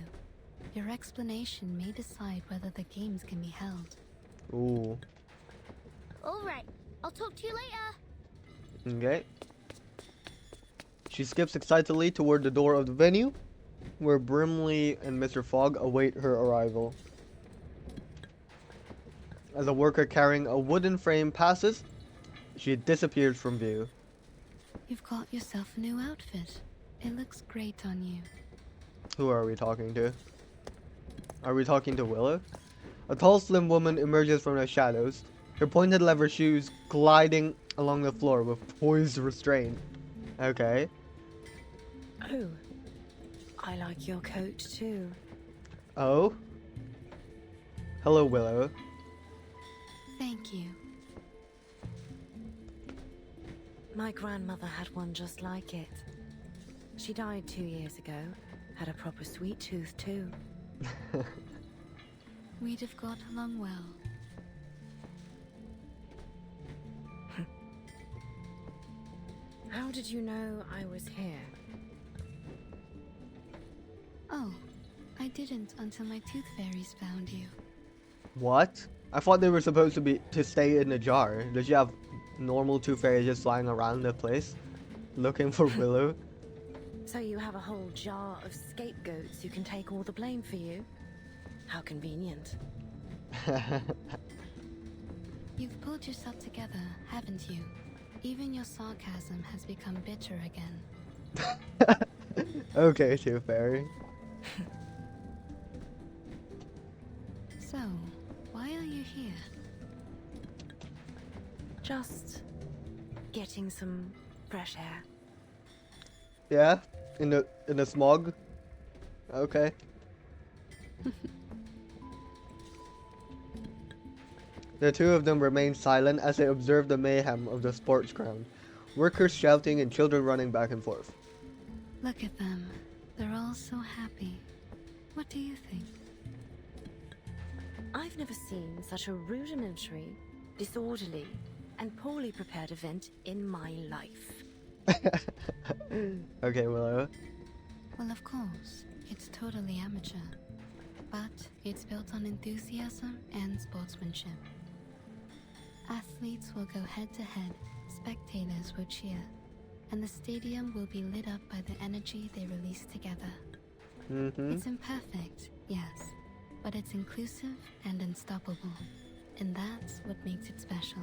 Your explanation may decide whether the games can be held. Ooh. Alright, I'll talk to you later. Okay. She skips excitedly toward the door of the venue, where Brimley and Mr. Fogg await her arrival. As a worker carrying a wooden frame passes, she disappears from view. You've got yourself a new outfit. It looks great on you. Who are we talking to? Are we talking to Willow? A tall, slim woman emerges from the shadows, her pointed leather shoes gliding along the floor with poised restraint. Okay. Oh, I like your coat too. Oh? Hello, Willow. Thank you. My grandmother had one just like it. She died 2 years ago. Had a proper sweet tooth too. We'd have got along well. How did you know I was here? Oh, I didn't until my tooth fairies found you. What? I thought they were supposed to stay in the jar. Does she have normal tooth fairies just flying around the place, looking for Willow? So you have a whole jar of scapegoats who can take all the blame for you? How convenient. You've pulled yourself together, haven't you? Even your sarcasm has become bitter again. Okay, Tooth Fairy. So, why are you here? Just getting some fresh air. Yeah? In the smog? Okay. The two of them remain silent as they observe the mayhem of the sports ground. Workers shouting and children running back and forth. Look at them. They're all so happy. What do you think? I've never seen such a rudimentary, disorderly, and poorly prepared event in my life. Okay, Willow. Well, of course, it's totally amateur. But it's built on enthusiasm and sportsmanship. Athletes will go head to head, spectators will cheer, and the stadium will be lit up by the energy they release together. It's imperfect, yes, but it's inclusive and unstoppable, and that's what makes it special.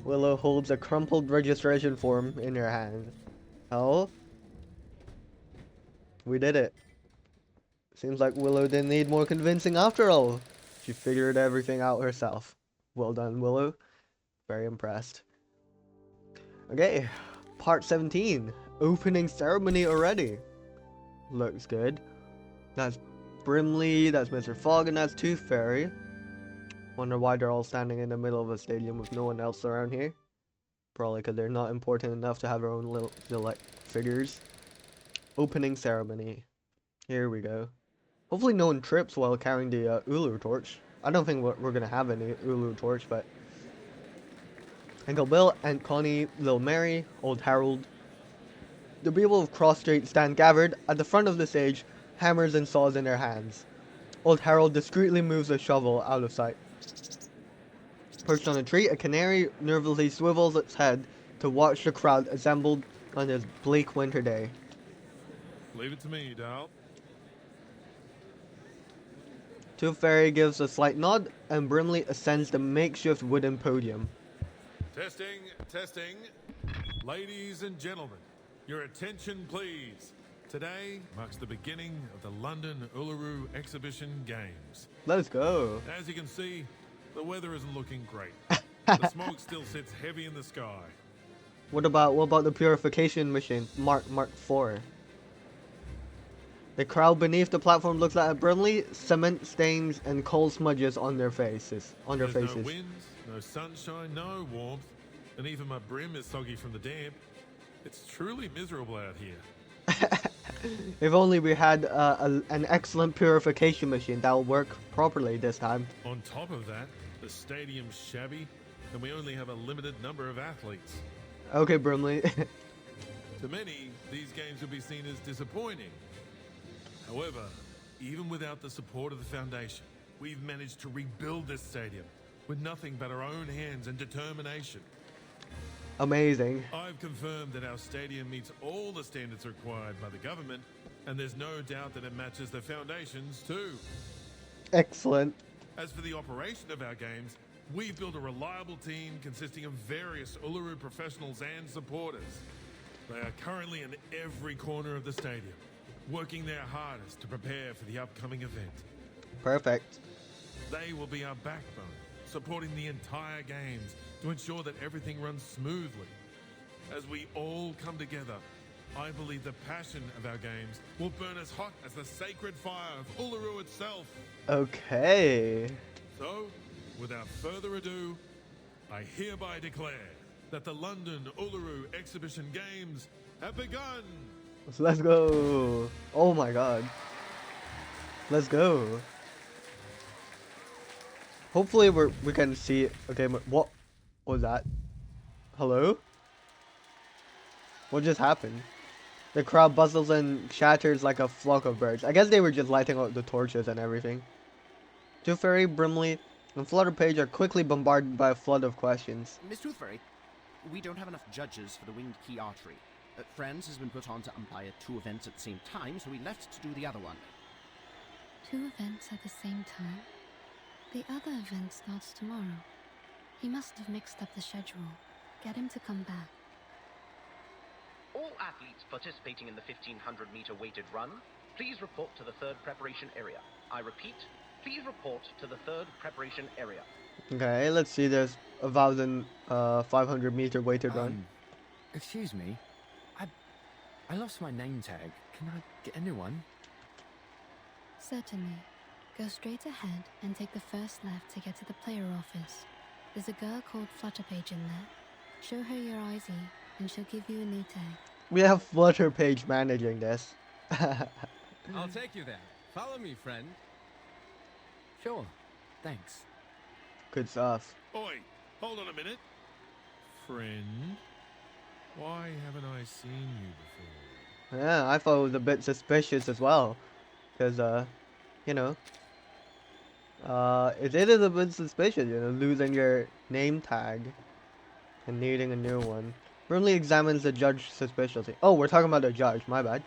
Willow holds a crumpled registration form in her hand. Oh? We did it. Seems like Willow didn't need more convincing after all. She figured everything out herself. Well done, Willow. Very impressed. Okay, part 17. Opening ceremony already. Looks good. That's Brimley, that's Mr. Fogg, and that's Tooth Fairy. Wonder why they're all standing in the middle of a stadium with no one else around here. Probably because they're not important enough to have their own little like figures. Opening ceremony. Here we go. Hopefully no one trips while carrying the Ulu torch. I don't think we're gonna have any Ulu torch, but Uncle Bill, Aunt Connie, Little Mary, Old Harold. The people of Cross Street stand gathered at the front of the stage, hammers and saws in their hands. Old Harold discreetly moves a shovel out of sight. Perched on a tree, a canary nervously swivels its head to watch the crowd assembled on this bleak winter day. Leave it to me, Dal. Tooth Fairy gives a slight nod, and Brimley ascends the makeshift wooden podium. Testing, testing. Ladies and gentlemen, your attention please. Today marks the beginning of the London Uluru Exhibition Games. Let's go. As you can see, the weather isn't looking great. The smoke still sits heavy in the sky. What about the purification machine, Mark IV? The crowd beneath the platform looks at Brimley, cement stains and coal smudges on their faces. There's no wind, no sunshine, no warmth, and even my brim is soggy from the damp. It's truly miserable out here. If only we had an excellent purification machine that will work properly this time. On top of that, the stadium's shabby, and we only have a limited number of athletes. Okay, Brimley. To many, these games will be seen as disappointing. However, even without the support of the Foundation, we've managed to rebuild this stadium with nothing but our own hands and determination. Amazing. I've confirmed that our stadium meets all the standards required by the government, and there's no doubt that it matches the Foundation's too. Excellent. As for the operation of our games, we've built a reliable team consisting of various Uluru professionals and supporters. They are currently in every corner of the stadium, working their hardest to prepare for the upcoming event. Perfect. They will be our backbone, supporting the entire games to ensure that everything runs smoothly. As we all come together, I believe the passion of our games will burn as hot as the sacred fire of Uluru itself. Okay. So, without further ado, I hereby declare that the London Uluru Exhibition Games have begun. Let's go. Oh my god. Let's go. Hopefully we can see it. Okay, what was that? Hello? What just happened? The crowd bustles and shatters like a flock of birds. I guess they were just lighting out the torches and everything. Tooth Fairy, Brimley, and Flutterpage are quickly bombarded by a flood of questions. Miss Tooth Fairy, we don't have enough judges for the Winged Key Archery. Friends has been put on to umpire 2 events at the same time, so we left to do the other one. 2 events at the same time? The other event starts tomorrow. He must have mixed up the schedule. Get him to come back. All athletes participating in the 1500-meter weighted run, please report to the 3rd preparation area. I repeat, please report to the 3rd preparation area. Okay, let's see this 1,500-meter weighted run. Excuse me. I lost my name tag. Can I get a new one? Certainly. Go straight ahead and take the first left to get to the player office. There's a girl called Flutterpage in there. Show her your ID and she'll give you a new tag. We have Flutterpage managing this. I'll take you there. Follow me, friend. Sure. Thanks. Good stuff. Oi, hold on a minute. Friend, why haven't I seen you before? Yeah, I thought it was a bit suspicious as well. Because, you know, it is a bit suspicious, you know, losing your name tag and needing a new one. Brimley examines the judge suspiciously. Oh, we're talking about the judge, my bad.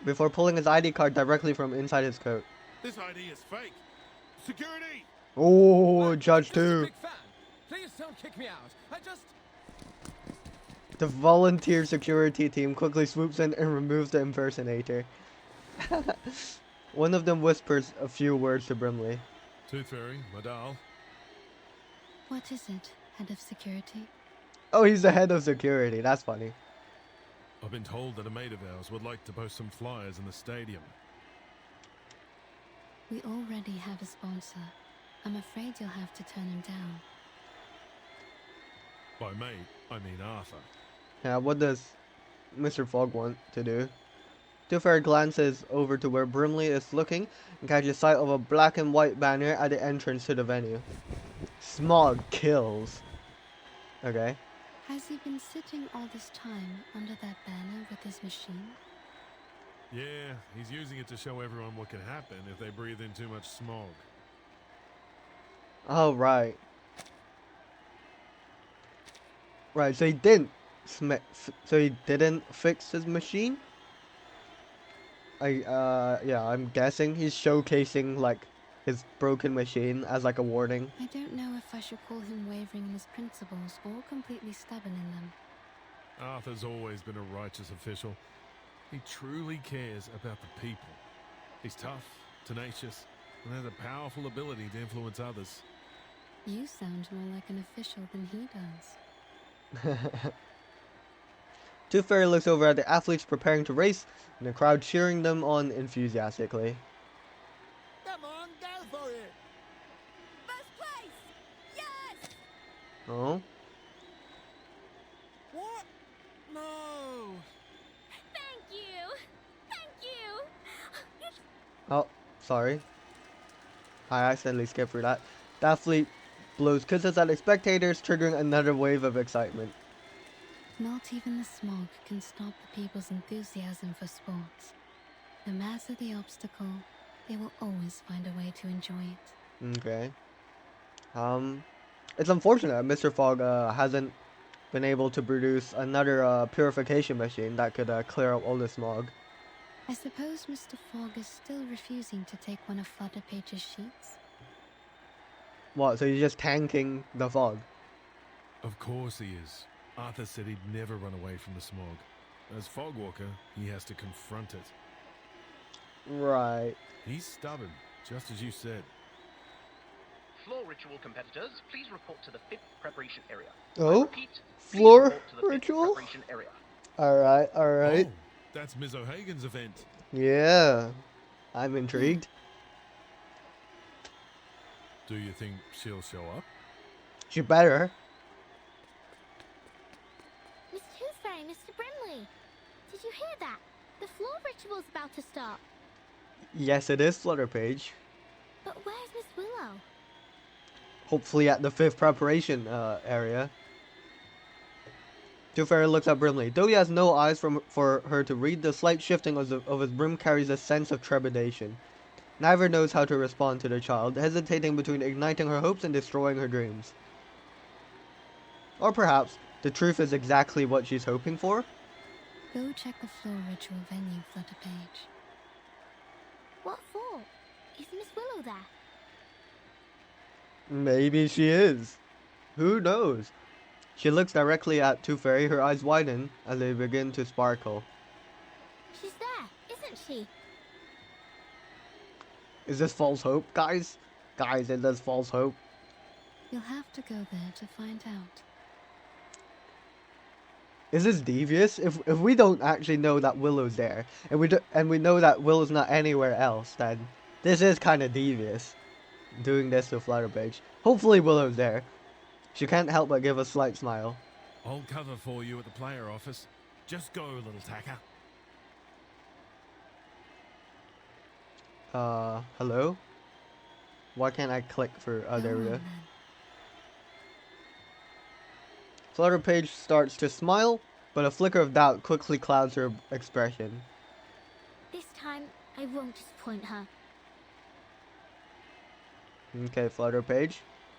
Before pulling his ID card directly from inside his coat. This ID is fake. Security! Oh, judge too. Big fan. Please don't kick me out. I just... The volunteer security team quickly swoops in and removes the impersonator. One of them whispers a few words to Brimley. Tooth Fairy, Madal. What is it, head of security? Oh, he's the head of security. That's funny. I've been told that a mate of ours would like to post some flyers in the stadium. We already have a sponsor. I'm afraid you'll have to turn him down. By mate, I mean Arthur. Yeah, what does Mr. Fogg want to do? Tooth Fairy glances over to where Brimley is looking and catches sight of a black and white banner at the entrance to the venue. Smog kills. Okay. Has he been sitting all this time under that banner with his machine? Yeah, he's using it to show everyone what can happen if they breathe in too much smog. Oh, right. Right, so he didn't fix his machine? Yeah, I'm guessing he's showcasing, like, his broken machine as, like, a warning. I don't know if I should call him wavering in his principles or completely stubborn in them. Arthur's always been a righteous official. He truly cares about the people. He's tough, tenacious, and has a powerful ability to influence others. You sound more like an official than he does. Tooth Fairy looks over at the athletes preparing to race, and the crowd cheering them on enthusiastically. Come on, go for it! First place! Yes! Oh? What? No! Thank you! Thank you! Oh, sorry. I accidentally skipped through that. The athlete blows kisses at the spectators, triggering another wave of excitement. Not even the smog can stop the people's enthusiasm for sports. No matter the obstacle, they will always find a way to enjoy it. Okay. It's unfortunate Mr. Fogg hasn't been able to produce another purification machine that could clear up all the smog. I suppose Mr. Fogg is still refusing to take one of Flutterpage's sheets? What, so he's just tanking the fog? Of course he is. Arthur said he'd never run away from the smog. As Fogwalker, he has to confront it. Right. He's stubborn, just as you said. Floor ritual competitors, please report to the 5th preparation area. Oh? I repeat, please Floor report to the 5th ritual? preparation area. Alright, alright. Oh, that's Ms. O'Hagan's event. Yeah. I'm intrigued. Do you think she'll show up? She better. Miss Tooth Fairy, Mr. Brimley! Did you hear that? The floor ritual's about to start. Yes, it is Flutterpage. But where's Miss Willow? Hopefully at the 5th preparation area. Tooth Fairy looks at Brimley. Though he has no eyes for her to read, the slight shifting of his brim carries a sense of trepidation. Neither knows how to respond to the child, hesitating between igniting her hopes and destroying her dreams. Or perhaps, the truth is exactly what she's hoping for? Go check the floor ritual venue, Flutterpage. What for? Is Miss Willow there? Maybe she is. Who knows? She looks directly at Tooth Fairy, her eyes widen as they begin to sparkle. She's there, isn't she? Is this false hope, guys? Guys, is this false hope? You'll have to go there to find out. Is this devious? If we don't actually know that Willow's there, and we know that Willow's not anywhere else, then this is kind of devious. Doing this to Flutterpage. Hopefully Willow's there. She can't help but give a slight smile. I'll cover for you at the player office. Just go, little tacker. Hello? Why can't I click for, there we go. Flutterpage starts to smile, but a flicker of doubt quickly clouds her expression. This time, I won't disappoint her. Okay, Flutterpage.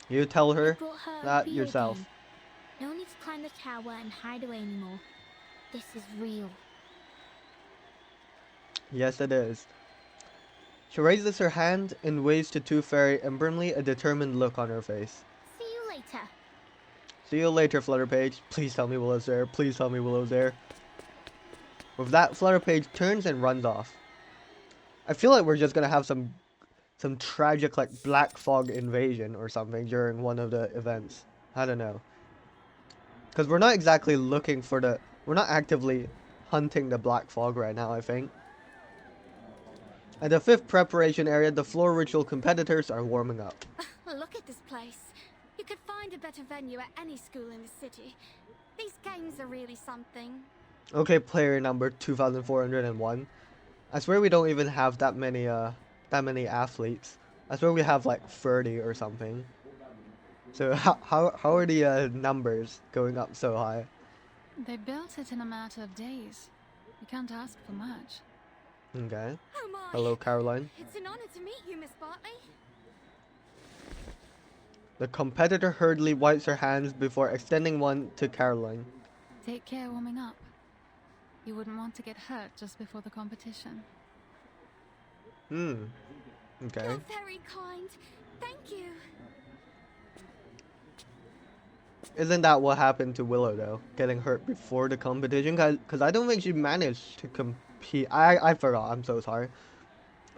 You tell her Brought her a that real yourself. game. No need to climb the tower and hide away anymore. This is real. Yes, it is. She raises her hand and waves to Tooth Fairy and Brimley, a determined look on her face. See you later. See you later, Flutterpage. Please tell me Willow's there. Please tell me Willow's there. With that, Flutterpage turns and runs off. I feel like we're just gonna have some tragic, like, black fog invasion or something during one of the events. I don't know. Because we're not exactly looking for the... We're not actively hunting the black fog right now, I think. At the 5th preparation area, the floor ritual competitors are warming up. Look at this place. You could find a better venue at any school in the city. These games are really something. Okay, player number 2401. I swear we don't even have that many athletes. I swear we have like 30 or something. So how are the numbers going up so high? They built it in a matter of days. You can't ask for much. Okay. Oh my. Hello, Caroline. It's an honor to meet you, Miss Bartley. The competitor hurriedly wipes her hands before extending one to Caroline. Take care warming up. You wouldn't want to get hurt just before the competition. Okay. You're very kind. Thank you. Isn't that what happened to Willow though? Getting hurt before the competition? Cause I don't think she managed to compete. I forgot. I'm so sorry.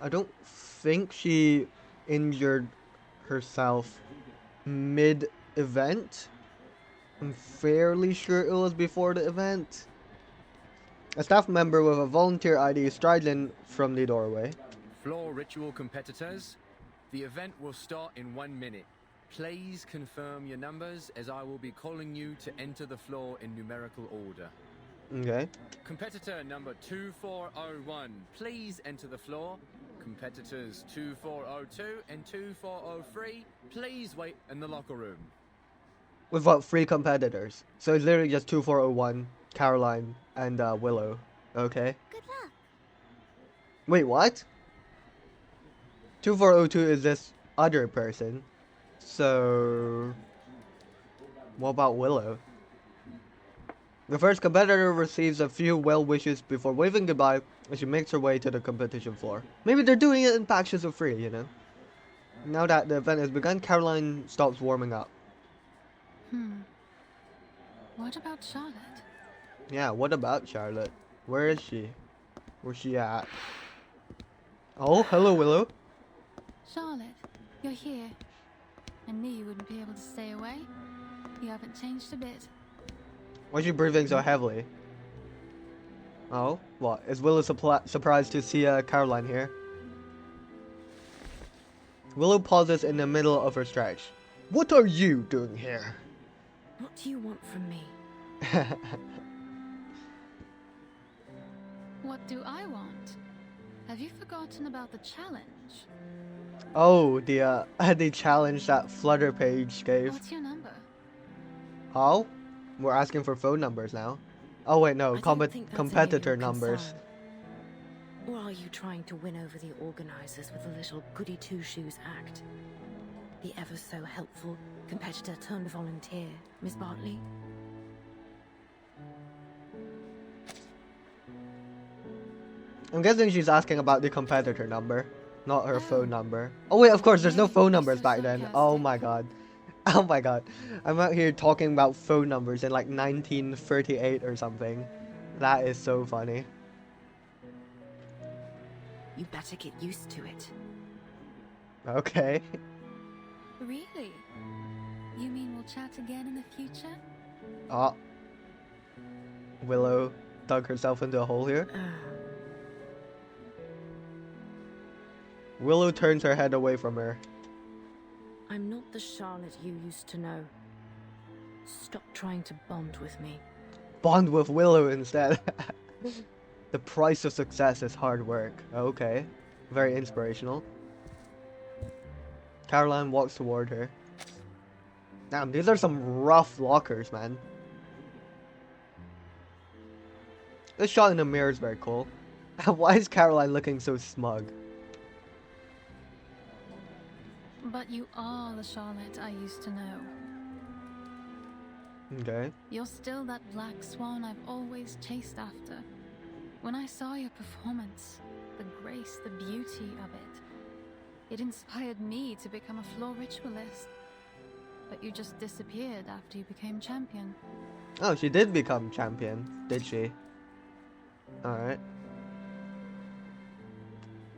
I don't think she injured herself mid-event. I'm fairly sure it was before the event. A staff member with a volunteer ID strides in from the doorway. Floor ritual competitors, the event will start in 1 minute. Please confirm your numbers as I will be calling you to enter the floor in numerical order. Okay. Competitor number 2401, please enter the floor. Competitors 2402 and 2403, please wait in the locker room. We've got 3 competitors. So it's literally just 2401, Caroline, and Willow. Okay. Good luck. Wait, what? 2402 is this other person. So what about Willow? The first competitor receives a few well wishes before waving goodbye as she makes her way to the competition floor. Maybe they're doing it in batches of 3, you know? Now that the event has begun, Caroline stops warming up. What about Charlotte? Yeah, what about Charlotte? Where is she? Where's she at? Oh, hello, Willow. Charlotte, you're here. I knew you wouldn't be able to stay away. You haven't changed a bit. Why is she breathing so heavily? Oh, what? Is Willow surprised to see Caroline here? Willow pauses in the middle of her stretch. What are you doing here? What do you want from me? What do I want? Have you forgotten about the challenge? Oh, the challenge that Flutter page gave. What's your number? Oh? We're asking for phone numbers now. Oh wait, no, I don't think that's any of competitor your numbers. concern. Or are you trying to win over the organizers with a little goody two-shoes act? The ever so helpful competitor turned volunteer, Miss Bartley? I'm guessing she's asking about the competitor number, not her phone number. Oh wait, of course, there's no phone numbers back then. Oh my god. Oh my god. I'm out here talking about phone numbers in like 1938 or something. That is so funny. You better get used to it. Okay. Really? You mean we'll chat again in the future? Oh. Willow dug herself into a hole here. Willow turns her head away from her. I'm not the Charlotte you used to know. Stop trying to bond with me. Bond with Willow instead. The price of success is hard work. Okay. Very inspirational. Caroline walks toward her. Damn, these are some rough lockers, man. This shot in the mirror is very cool. Why is Caroline looking so smug? But you are the Charlotte I used to know. Okay. You're still that black swan I've always chased after. When I saw your performance, the grace, the beauty of it inspired me to become a floor ritualist. But you just disappeared after you became champion. Oh, she did become champion, did she? Alright.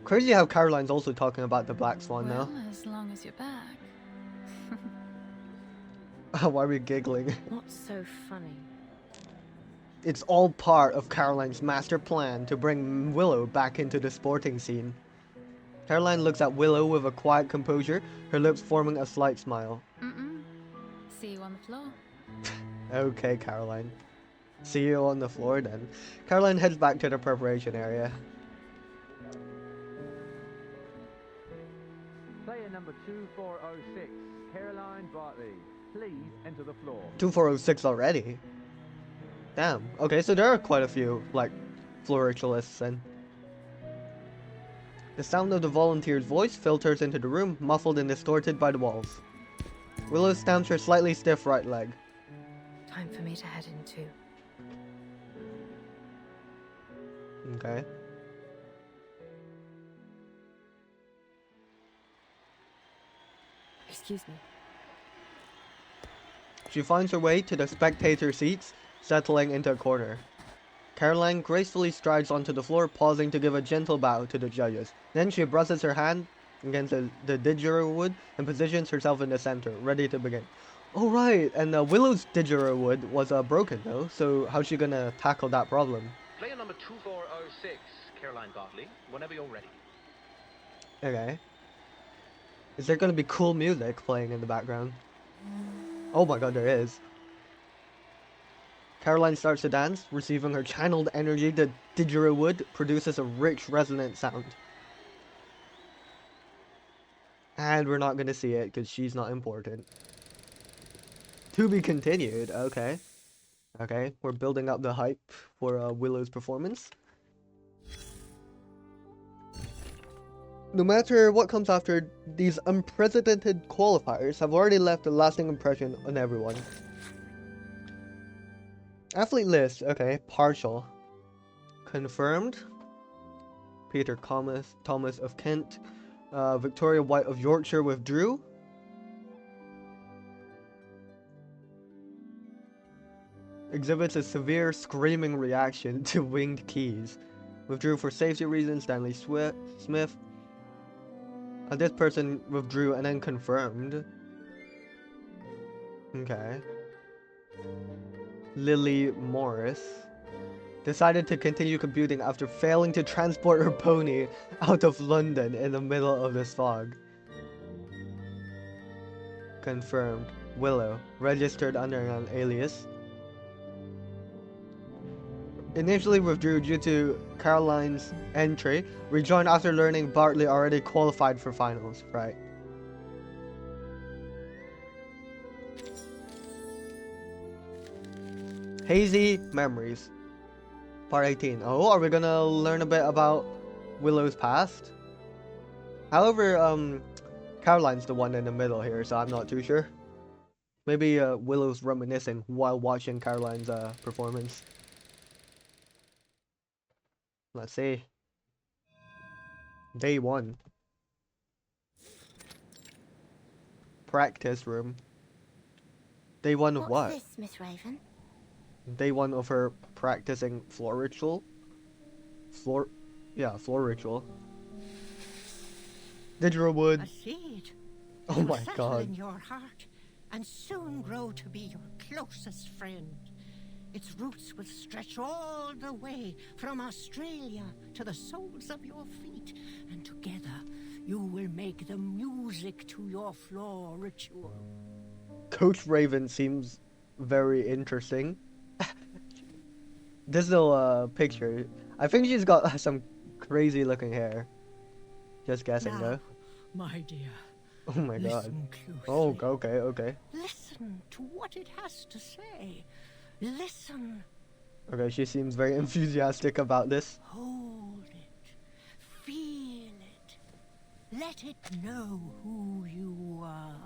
Crazy how Caroline's also talking about the Black Swan Well, now. as long as you're back. Why are we giggling? What's so funny? It's all part of Caroline's master plan to bring Willow back into the sporting scene. Caroline looks at Willow with a quiet composure, her lips forming a slight smile. See you on the floor. Okay, Caroline. See you on the floor then. Caroline heads back to the preparation area. Player number 2406, Caroline Bartley. Please enter the floor. 2406 already? Damn. Okay, so there are quite a few, like, floor ritualists then. The sound of the volunteer's voice filters into the room, muffled and distorted by the walls. Willow stamps her slightly stiff right leg. Time for me to head in too. Okay. Excuse me. She finds her way to the spectator seats, settling into a corner. Caroline gracefully strides onto the floor, pausing to give a gentle bow to the judges. Then she brushes her hand against the didgeridoo and positions herself in the center, ready to begin. Oh right, and Willow's didgeridoo was broken though, so how's she gonna tackle that problem? Player number 2406, Caroline Bartley, whenever you're ready. Okay. Is there gonna be cool music playing in the background? Oh my god, there is. Caroline starts to dance, receiving her channeled energy. The didgeridoo produces a rich, resonant sound. And we're not gonna see it because she's not important. To be continued. Okay. Okay, we're building up the hype for Willow's performance. No matter what comes after, these unprecedented qualifiers have already left a lasting impression on everyone. Athlete list, okay, partial. Confirmed. Peter Thomas of Kent. Victoria White of Yorkshire withdrew. Exhibits a severe screaming reaction to winged keys. Withdrew for safety reasons. Stanley Smith. This person withdrew and then confirmed. Okay. Lily Morris decided to continue computing after failing to transport her pony out of London in the middle of this fog. Confirmed. Willow, registered under an alias. Initially withdrew due to Caroline's entry, rejoined after learning Bartley already qualified for finals, right? Hazy Memories. Part 18. Oh, are we gonna learn a bit about Willow's past? However, Caroline's the one in the middle here, so I'm not too sure. Maybe Willow's reminiscing while watching Caroline's performance. Let's see. Day 1. Practice room. Day 1 of what? What's this, Miss Raven? Day 1 of her practicing floor ritual. Floor ritual. Didgeridoo. A seed. Oh my settle god. in your heart and soon grow to be your closest friend. Its roots will stretch all the way from Australia to the soles of your feet, and together you will make the music to your floor ritual. Coach Raven seems very interesting. This little picture, I think she's got some crazy looking hair. Just guessing Now, though. my dear. Oh my god. Listen closely. Oh, okay. Listen to what it has to say. Listen. Okay, she seems very enthusiastic about this. Hold it. Feel it. Let it know who you are.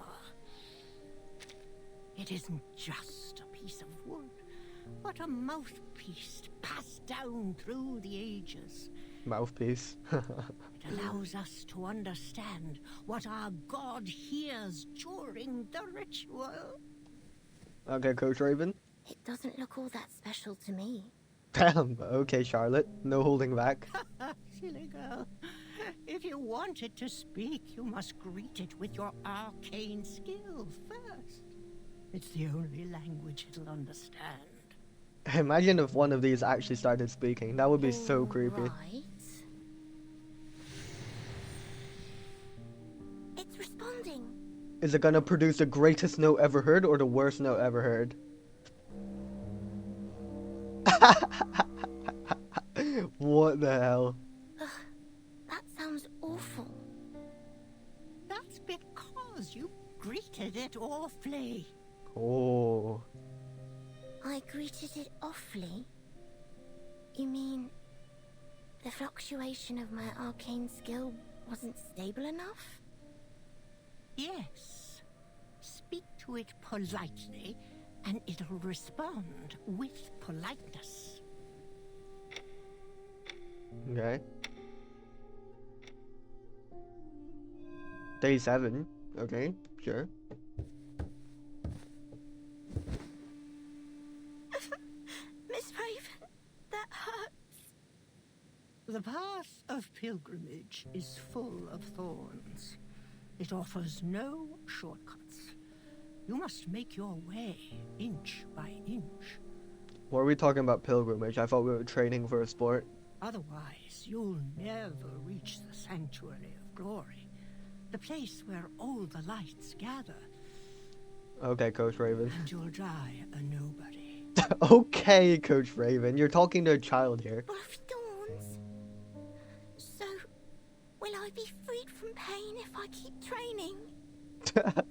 It isn't just a piece of wood, but a mouthpiece passed down through the ages. Mouthpiece. It allows us to understand what our god hears during the ritual. Okay, Coach Raven. It doesn't look all that special to me. Damn, okay, Charlotte. No holding back. Silly girl. If you want it to speak, you must greet it with your arcane skill first. It's the only language it'll understand. Imagine if one of these actually started speaking. That would be so creepy. Right. It's responding. Is it gonna produce the greatest note ever heard or the worst note ever heard? What the hell? That sounds awful. That's suppose you greeted it awfully. Oh. I greeted it awfully? You mean the fluctuation of my arcane skill wasn't stable enough? Yes. Speak to it politely, and it'll respond with politeness. Okay. Day 7. Okay, sure. Miss Raven, that hurts. The path of pilgrimage is full of thorns. It offers no shortcuts. You must make your way, inch by inch. What are we talking about pilgrimage? I thought we were training for a sport. Otherwise, you'll never reach the Sanctuary of Glory, the place where all the lights gather. Okay, Coach Raven. And you'll die a nobody. Okay, Coach Raven. You're talking to a child here. Full of thorns. So, will I be freed from pain if I keep training?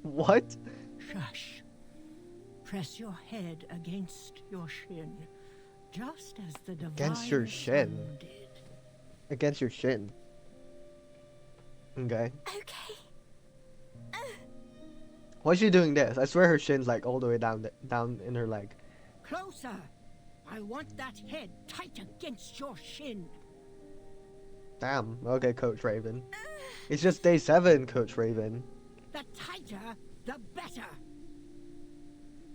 What? Shush. Press your head against your shin, just as the divine Against your shin? Son did. Against your shin. Okay. Okay. Why is she doing this? I swear her shin's like all the way down in her leg. Closer! I want that head tight against your shin. Damn. Okay, Coach Raven. It's just day 7, Coach Raven. The tighter, the better.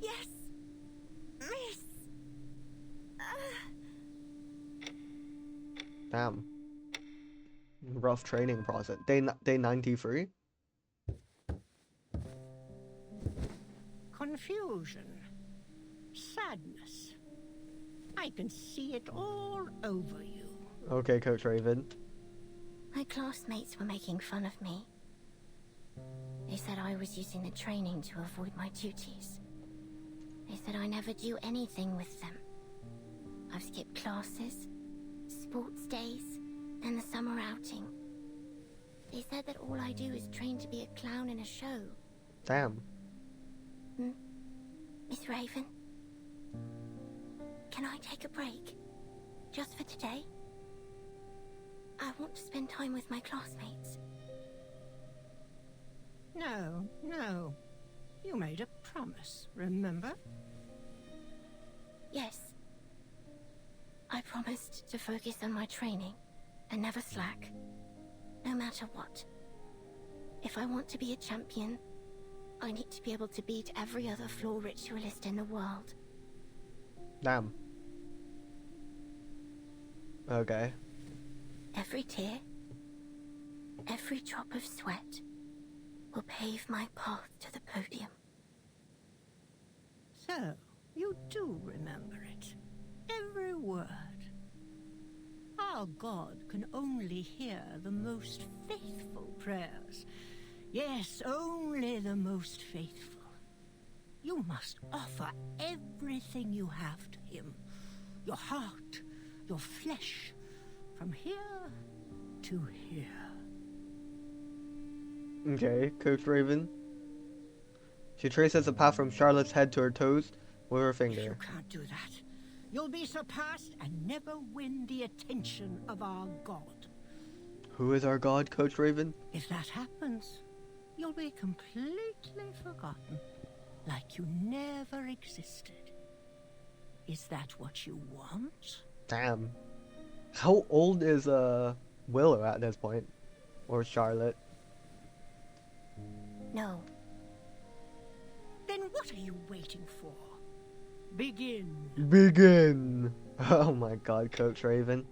Yes, miss. Damn. Rough training process. Day 93. Confusion. Sadness. I can see it all over you. Okay, Coach Raven. My classmates were making fun of me. They said I was using the training to avoid my duties. They said I never do anything with them. I've skipped classes, sports days, and the summer outing. They said that all I do is train to be a clown in a show. Damn. Miss Raven? Can I take a break? Just for today? I want to spend time with my classmates. No, no. You made a promise, remember? Yes. I promised to focus on my training and never slack, no matter what. If I want to be a champion, I need to be able to beat every other floor ritualist in the world. Damn. Okay. Every tear, every drop of sweat will pave my path to the podium. So, you do remember it. Every word. Our God can only hear the most faithful prayers. Yes, only the most faithful. You must offer everything you have to him. Your heart, your flesh, from here to here. Okay, Coach Raven. She traces a path from Charlotte's head to her toes with her finger. You can't do that. You'll be surpassed and never win the attention of our God. Who is our God, Coach Raven? If that happens, you'll be completely forgotten, like you never existed. Is that what you want? Damn. How old is Willow at this point? Or Charlotte? No. Then what are you waiting for? Begin. Begin! Oh my god, Coach Raven.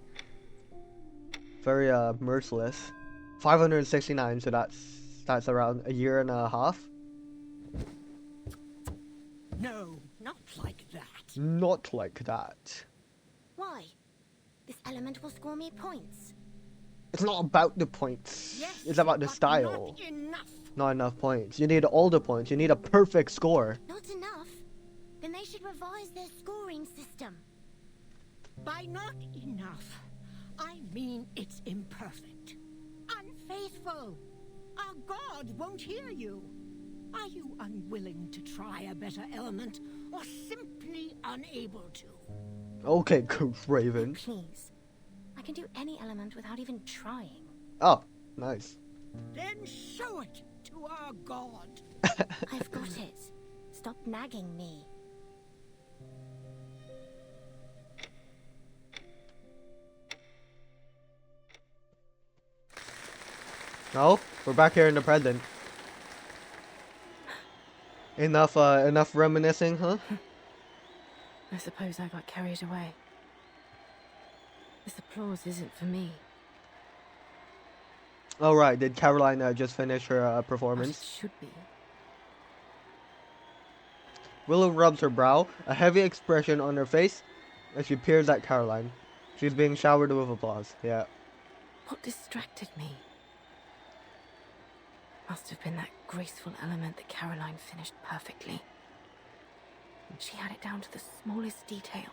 Very merciless. 569, so that's around a year and a half. No, not like that. Not like that. Why? This element will score me points. It's not about the points. Yes, it's about the but style. Not enough. Not enough points. You need all the points. You need a perfect score. Not enough? Then they should revise their scoring system. By not enough, I mean it's imperfect. Unfaithful. Our God won't hear you. Are you unwilling to try a better element, or simply unable to? Okay, Coach Raven. Please. I can do any element without even trying. Oh, nice. Then show it to our god. I've got it. Stop nagging me. Oh, we're back here in the present. Enough reminiscing, huh? I suppose I got carried away. This applause isn't for me. All right, did Caroline just finish her But it performance? should be. Willow rubs her brow, a heavy expression on her face, as she peers at Caroline. She's being showered with applause. Yeah. What distracted me? Must have been that graceful element that Caroline finished perfectly. She had it down to the smallest detail.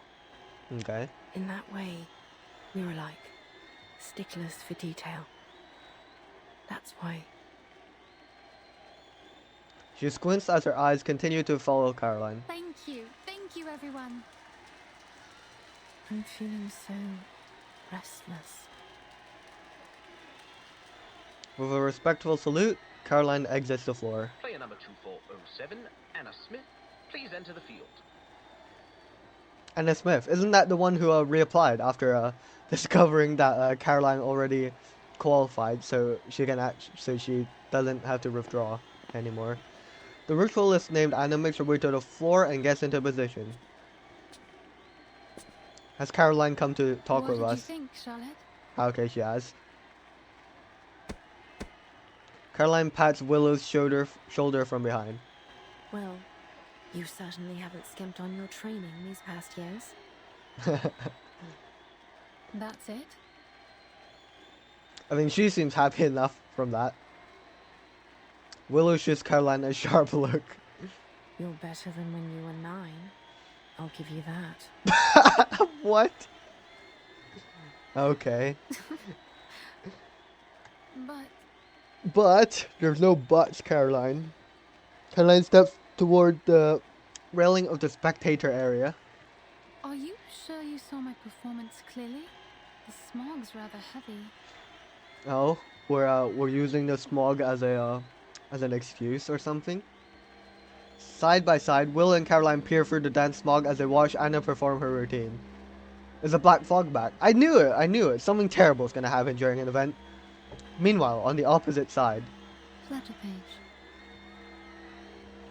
Okay. In that way, we were like sticklers for detail. That's why. She squints as her eyes continue to follow Caroline. Thank you everyone. I'm feeling so restless. With a respectful salute, Caroline exits the floor. Player number 2407, Anna Smith, please enter the field. Anna Smith, isn't that the one who reapplied after discovering that Caroline already qualified, so she doesn't have to withdraw anymore? The ritualist named Anna makes her way to the floor and gets into position. Has Caroline come to talk with What us? did you think, Charlotte? Okay, she has. Caroline pats Willow's shoulder from behind. Well, you certainly haven't skimped on your training these past years. That's it? I mean, she seems happy enough from that. Willow shoots Caroline a sharp look. You're better than when you were 9. I'll give you that. What? Okay. But there's no buts, Caroline. Caroline steps toward the railing of the spectator area. Are you sure you saw my performance clearly? The smog's rather heavy. Oh, we're using the smog as an excuse or something. Side by side, Will and Caroline peer through the dense smog as they watch Anna perform her routine. Is the black fog back? I knew it. Something terrible is gonna happen during an event. Meanwhile, on the opposite side. Flutter page.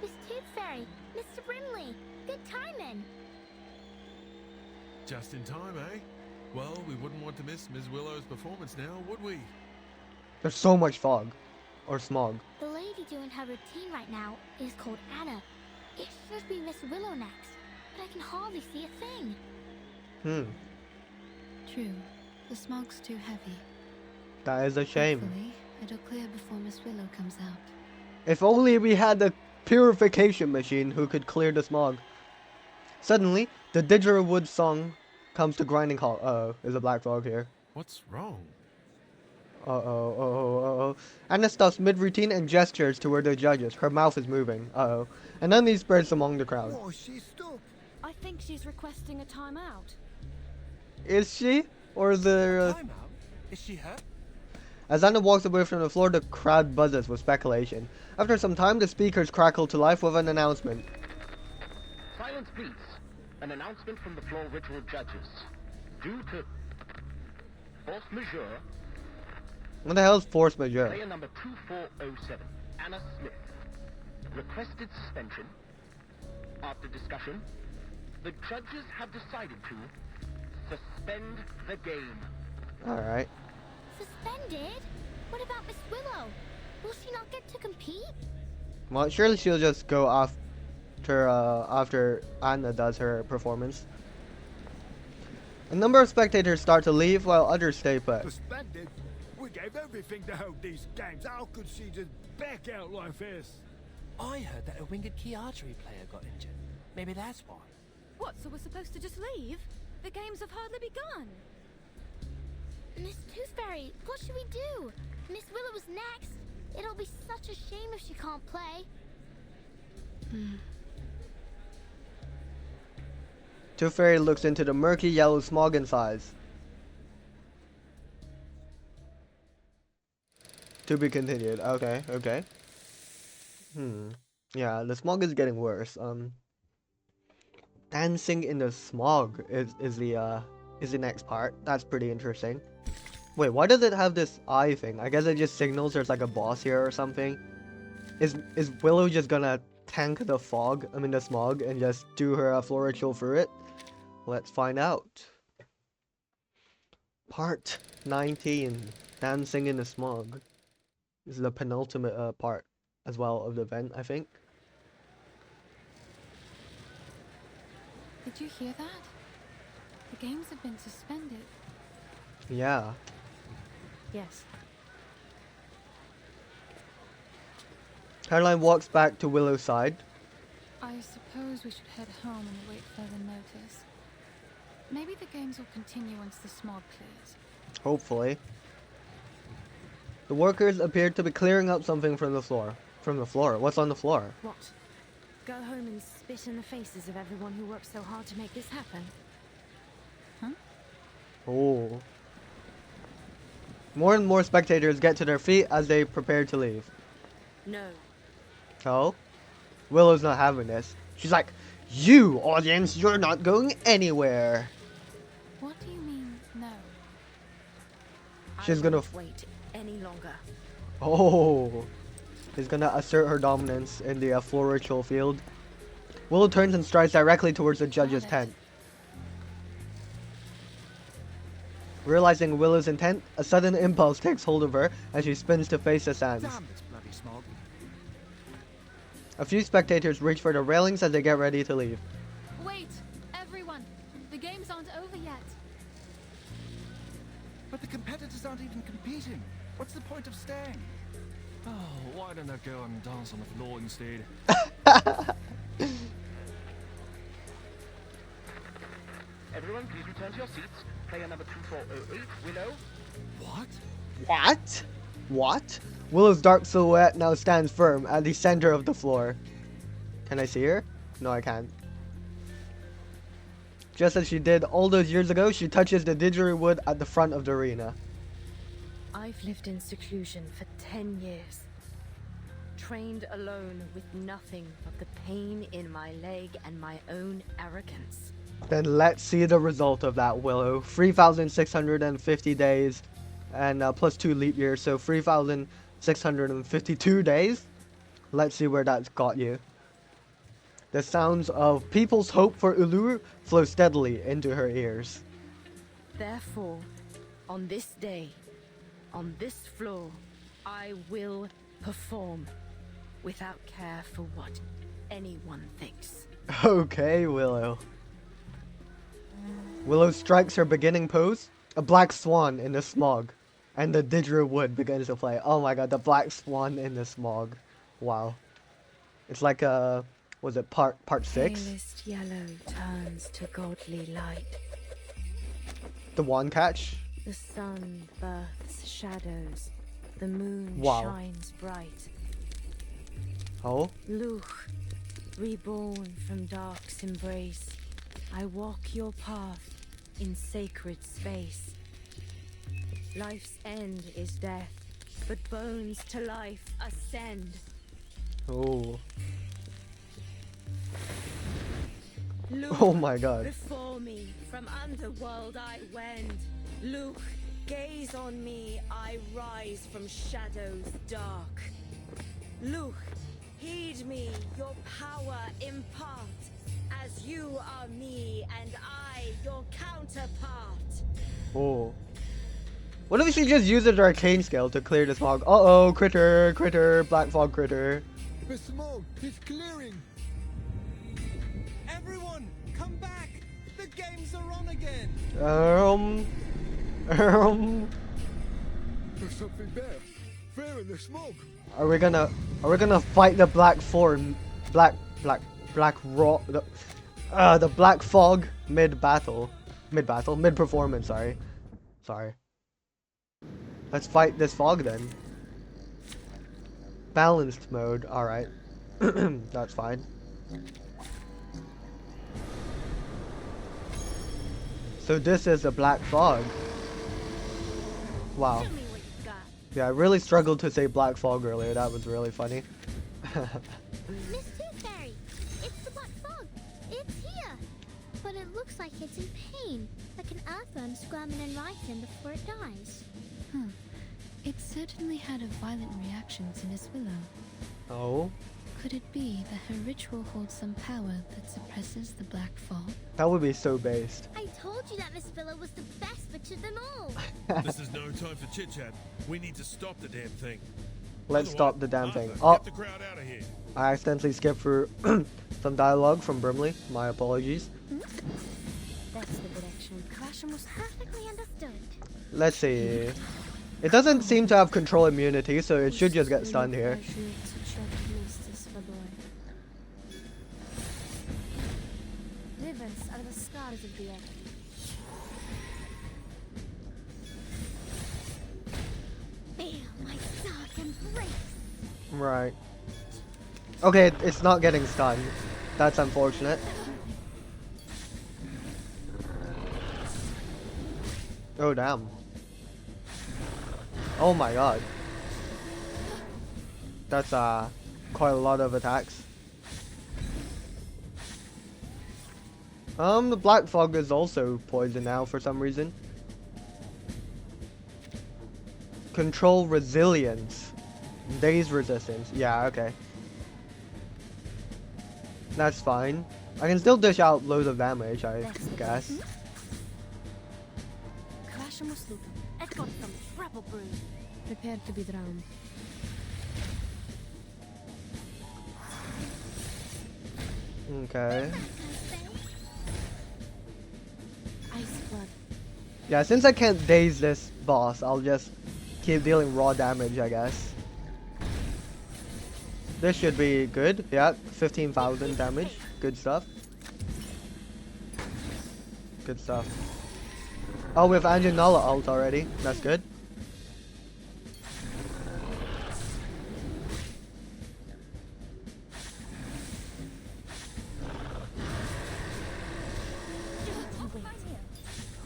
Miss Tooth Fairy, Mr. Brimley, good timing. Just in time, eh? Well, we wouldn't want to miss Ms. Willow's performance now, would we? There's so much fog. Or smog. The lady doing her routine right now is called Anna. It should be Miss Willow next, but I can hardly see a thing. True. The smog's too heavy. That is a shame. Hopefully, it'll clear before Miss Willow comes out. If only we had the purification machine who could clear the smog. Suddenly, the Didgeridoo song comes to grinding halt. Uh-oh, there's a black fog here. What's wrong? Uh-oh. Anna stops mid-routine and gestures toward the judges. Her mouth is moving. Uh-oh. And then he spreads among the crowd. Oh, she stopped. I think she's requesting a timeout. Is she? Or is there... Timeout? Is she hurt? As Anna walks away from the floor, the crowd buzzes with speculation. After some time, the speakers crackle to life with an announcement. Silence, please. An announcement from the floor ritual judges. Due to force majeure, What the hell is force majeure? player number 2407, Anna Smith, requested suspension. After discussion, the judges have decided to suspend the game. Alright. Suspended? What about Miss Willow? Will she not get to compete? Well, surely she'll just go after Anna does her performance. A number of spectators start to leave while others stay put. Suspended? We gave everything to hold these games. How could she just back out like this? I heard that a winged key archery player got injured. Maybe that's why. What, so we're supposed to just leave? The games have hardly begun. Miss Tooth Fairy, what should we do? Miss Willow is next. It'll be such a shame if she can't play. Tooth Fairy looks into the murky yellow smog inside. To be continued. Okay, okay. Yeah, the smog is getting worse. Dancing in the smog is the next part. That's pretty interesting. Wait, why does it have this eye thing? I guess it just signals there's like a boss here or something. Is Willow just gonna tank the fog, the smog, and just do her floor ritual through it? Let's find out. Part 19. Dancing in the smog. This is the penultimate part as well of the event, I think. Did you hear that? The games have been suspended. Yeah. Yes. Caroline walks back to Willow's side. I suppose we should head home and wait further notice. Maybe the games will continue once the smog clears. Hopefully. The workers appear to be clearing up something from the floor. From the floor? What's on the floor? What? Go home and spit in the faces of everyone who worked so hard to make this happen? Huh? Oh. More and more spectators get to their feet as they prepare to leave. No. Oh? Willow's not having this. She's like, "You, audience, you're not going anywhere." What do you mean, no? She's gonna wait any longer. Oh. She's gonna assert her dominance in the floor ritual field. Willow turns and strides directly towards the judge's tent. Realizing Willow's intent, a sudden impulse takes hold of her as she spins to face the sands. Damn this bloody smog. A few spectators reach for the railings as they get ready to leave. Wait, everyone! The games aren't over yet. But the competitors aren't even competing. What's the point of staying? Oh, why don't I go and dance on the floor instead? Everyone, please return to your seats. Player number 2408, Willow. What? What? What? Willow's dark silhouette now stands firm at the center of the floor. Can I see her? No, I can't. Just as she did all those years ago, she touches the didgeridoo at the front of the arena. I've lived in seclusion for 10 years. Trained alone with nothing but the pain in my leg and my own arrogance. Then let's see the result of that, Willow. 3,650 days and plus 2 leap years, so 3,652 days. Let's see where that's got you. The sounds of people's hope for Ulur flow steadily into her ears. Therefore, on this day, on this floor, I will perform without care for what anyone thinks. Okay, Willow. Willow strikes her beginning pose, a black swan in the smog, and the didgeridoo begins to play. Oh my god, the black swan in the smog. Wow. It's like was it part 6? Palest yellow turns to godly light. The wand catch? The sun births shadows. The moon shines bright. Oh? Luch, reborn from dark's embrace, I walk your path in sacred space. Life's end is death, but bones to life ascend. Oh. Luch, oh my god. Before me, from underworld I wend. Luch, gaze on me, I rise from shadows dark. Luch, heed me, your power impart, as you are me and I your counterpart. Oh. What if she just uses her arcane skill to clear the smog? Uh-oh, critter, black fog critter. The smoke is clearing. Everyone, come back. The games are on again. There's something there. There in the smoke. Are we gonna fight the black fog mid performance, sorry. Let's fight this fog then. Balanced mode, alright. That's fine. So this is a black fog. Wow. Show me what you got. Yeah, I really struggled to say black fog earlier. That was really funny. Miss Tooth Fairy, it's the black fog. It's here. But it looks like it's in pain, like an earthworm squirming and writhing before it dies. It certainly had a violent reaction to Miss Willow. Oh, Could it be that her ritual holds some power that suppresses the black fog? that would be so based. I told you that Miss Willow was the best witch of them all. This is no time for chit chat. We need to stop the damn thing. Let's stop the damn thing. Arthur, Oh, get the crowd out of here. I accidentally skipped through some dialogue from Brimley. My apologies. That's the direction. Caution was perfectly understood. Let's see. It doesn't seem to have control immunity, so it should just get stunned here. Rivers are the scars of the earth. Feel my dark embrace. Right. Okay, it's not getting stunned. That's unfortunate. Oh, damn. Oh my god. That's quite a lot of attacks. The black fog is also poison now for some reason. Control resilience. Daze resistance. Yeah, okay. That's fine. I can still dish out loads of damage, I guess. Prepared to be drowned. Okay. Ice blood. Yeah, since I can't daze this boss, I'll just keep dealing raw damage, I guess. This should be good. Yeah, 15,000 damage. Good stuff. Good stuff. Oh, we have Anjanala ult already. That's good.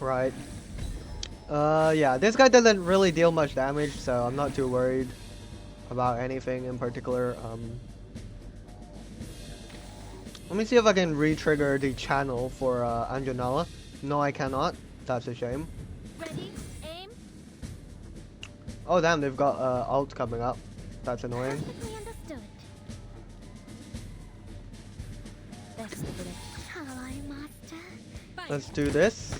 Right. Yeah, this guy doesn't really deal much damage, so I'm not too worried about anything in particular. Let me see if I can re-trigger the channel for Anjanala. No, I cannot. That's a shame. Ready, aim. Oh damn, they've got ult coming up. That's annoying. Perfectly understood. That's the direction. Ally master. Let's do this.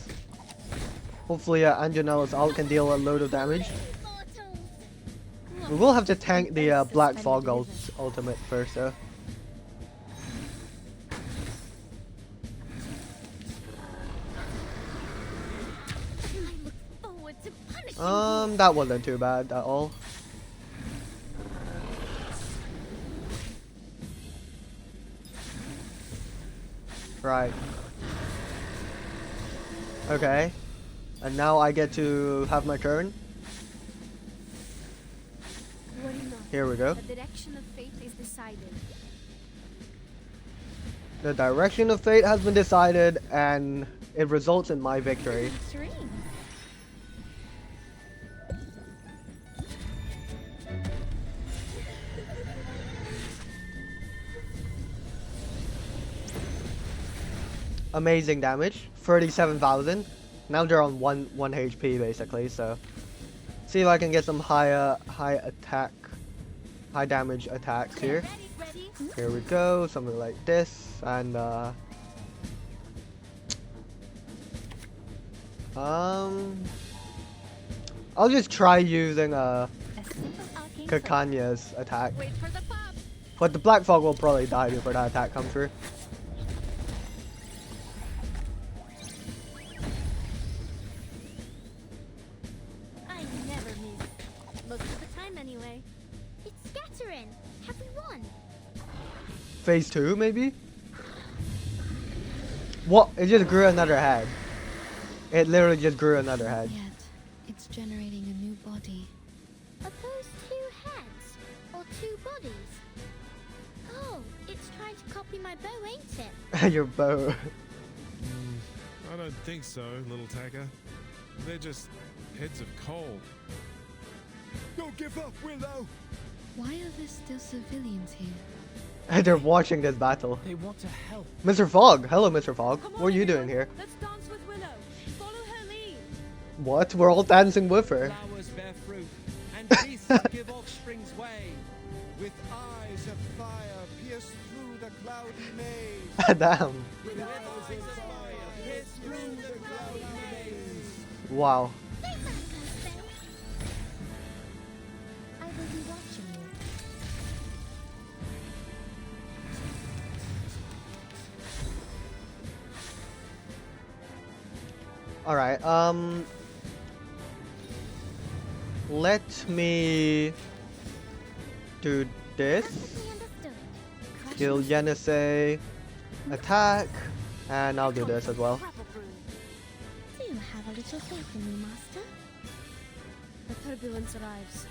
Hopefully Anjanala's ult can deal a load of damage. We will have to tank the Black Fog ultimate first though. That wasn't too bad at all. Right. Okay. And now I get to have my turn. Here we go. The direction of fate is decided. The direction of fate has been decided, and it results in my victory. Amazing damage, 37,000. Now they're on 1 HP basically, so see if I can get some high damage attacks here. Here we go, something like this, and I'll just try using Kakanya's attack. But the Black Fog will probably die before that attack comes through. I never miss. Most of the time anyway. It's scattering. Have we won? Phase 2 maybe? What? It just grew another head. It literally just grew another head. Yet, it's generating a new body. Are those 2 heads? Or 2 bodies? Oh, it's trying to copy my bow, ain't it? Your bow. I don't think so, little Tacker. They're just heads of coal. Don't give up, Willow! Why are there still civilians here? They're watching this battle. They want to help. Mr. Fogg! Hello, Mr. Fogg. What are you doing here? Let's dance with Willow. Follow her lead. What? We're all dancing with her. Flowers bear fruit, and beasts give offspring's way. With eyes of fire pierce through the cloudy maze. Damn. With eyes of fire pierce through the cloudy maze. Wow. I will be watching you. Alright, let me do this. Kill Yenisei, attack, and I'll do this as well. Do you have a little faith in me, Master? The turbulence arrives.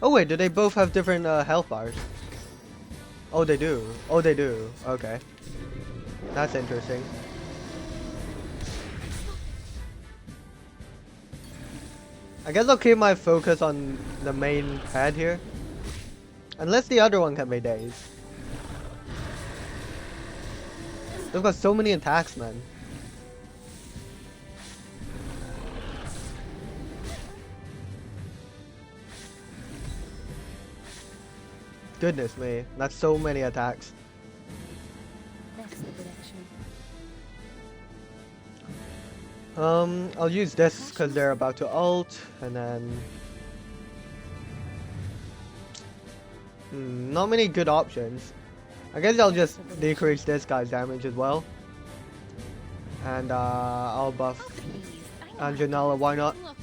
Oh wait, do they both have different health bars? Oh, they do. Oh, they do. Okay. That's interesting. I guess I'll keep my focus on the main head here. Unless the other one can be dazed. They've got so many attacks, man. Goodness me, that's so many attacks. That's the direction. I'll use this because they're about to ult, and then... not many good options. I guess I'll just decrease this guy's damage as well. And I'll buff Anjanala, why not? Look,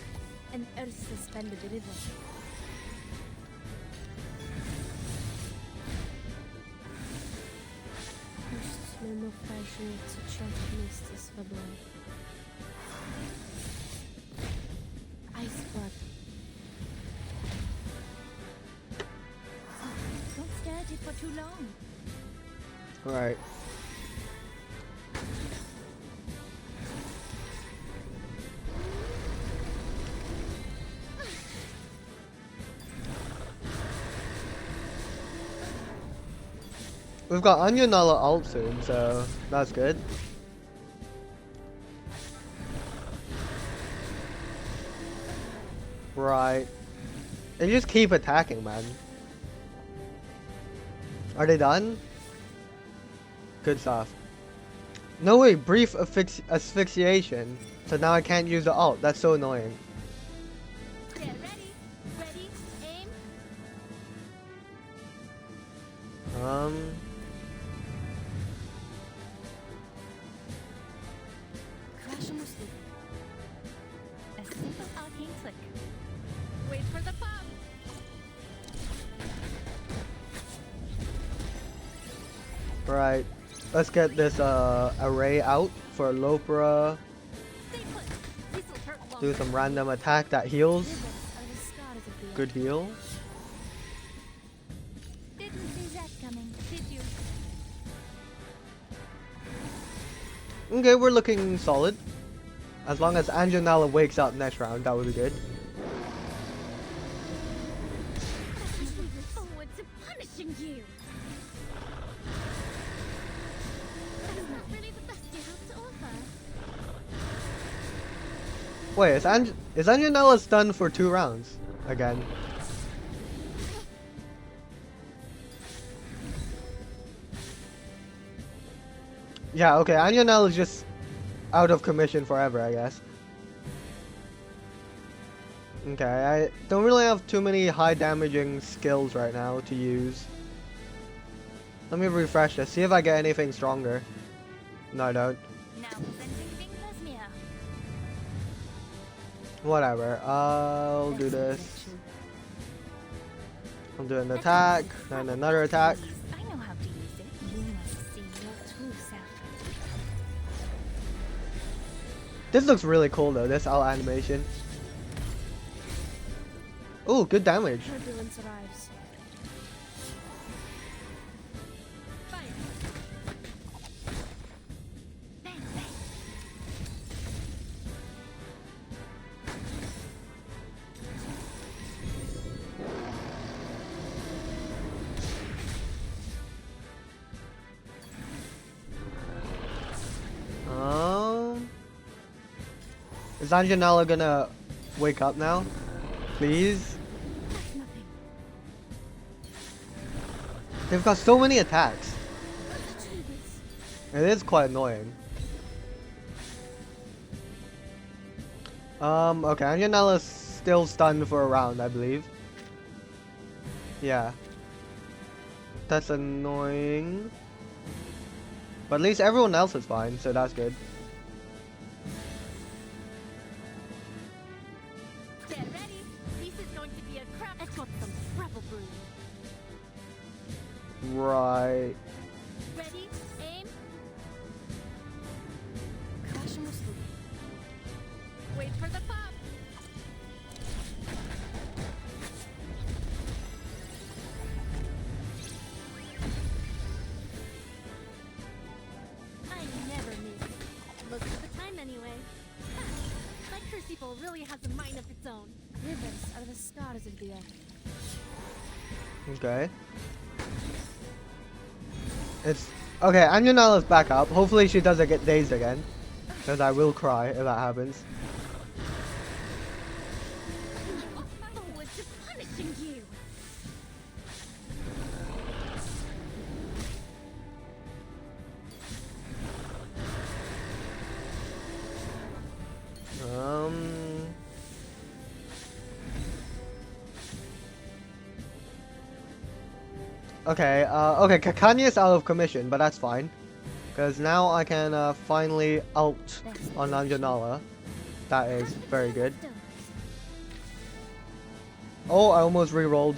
an earth suspended river. Mimo fajnie ciągnięty z wodą. Ice blood. Don't stare at it for too long. Alright. We've got Anjanala ult soon, so that's good. Right. They just keep attacking, man. Are they done? Good stuff. No way, brief asphyxiation. So now I can't use the ult. That's so annoying. Get ready. Ready. Aim. Crash musli. A simple arcane flick. Wait for the pop. Right. Let's get this array out for Lopra. Do some random attack that heals. Good heal. Didn't see that coming, did you? Okay, we're looking solid. As long as Anjanala wakes up next round, that would be good. Looking forward to punishing you. That's not really the best you have to offer. Wait, is Anjanala stunned for 2 rounds? Again. Yeah, okay, Anjanala is just out of commission forever, I guess. Okay, I don't really have too many high damaging skills right now to use. Let me refresh this, see if I get anything stronger. No, I don't. Now presenting Bing Lesmia. Whatever, I'll do this. I'll do an attack, then another attack. I know how to use it. You must see your true self. This looks really cool though, this owl animation. Oh, good damage. Turbulence arrives. Fire. Bang, bang. Is Anjanala gonna wake up now? Please? They've got so many attacks. It is quite annoying. Okay, Anjanala's still stunned for a round, I believe. Yeah. That's annoying. But at least everyone else is fine, so that's good. Get ready. This is going to be a crap. Let's got some trouble brew. Right. Ready? Aim. Crash and sleep. Wait for the pop. I never miss. Look at the time anyway. Ha! My Crucible really has a mind of its own. Rivers are the stars of the earth. Okay. It's okay. Anjanala's back up. Hopefully she doesn't get dazed again, because I will cry if that happens. Forward to punishing you. Okay, okay, Kakanya out of commission, but that's fine. Because now I can finally ult on Anjanala. That is very good. Oh, I almost re-rolled.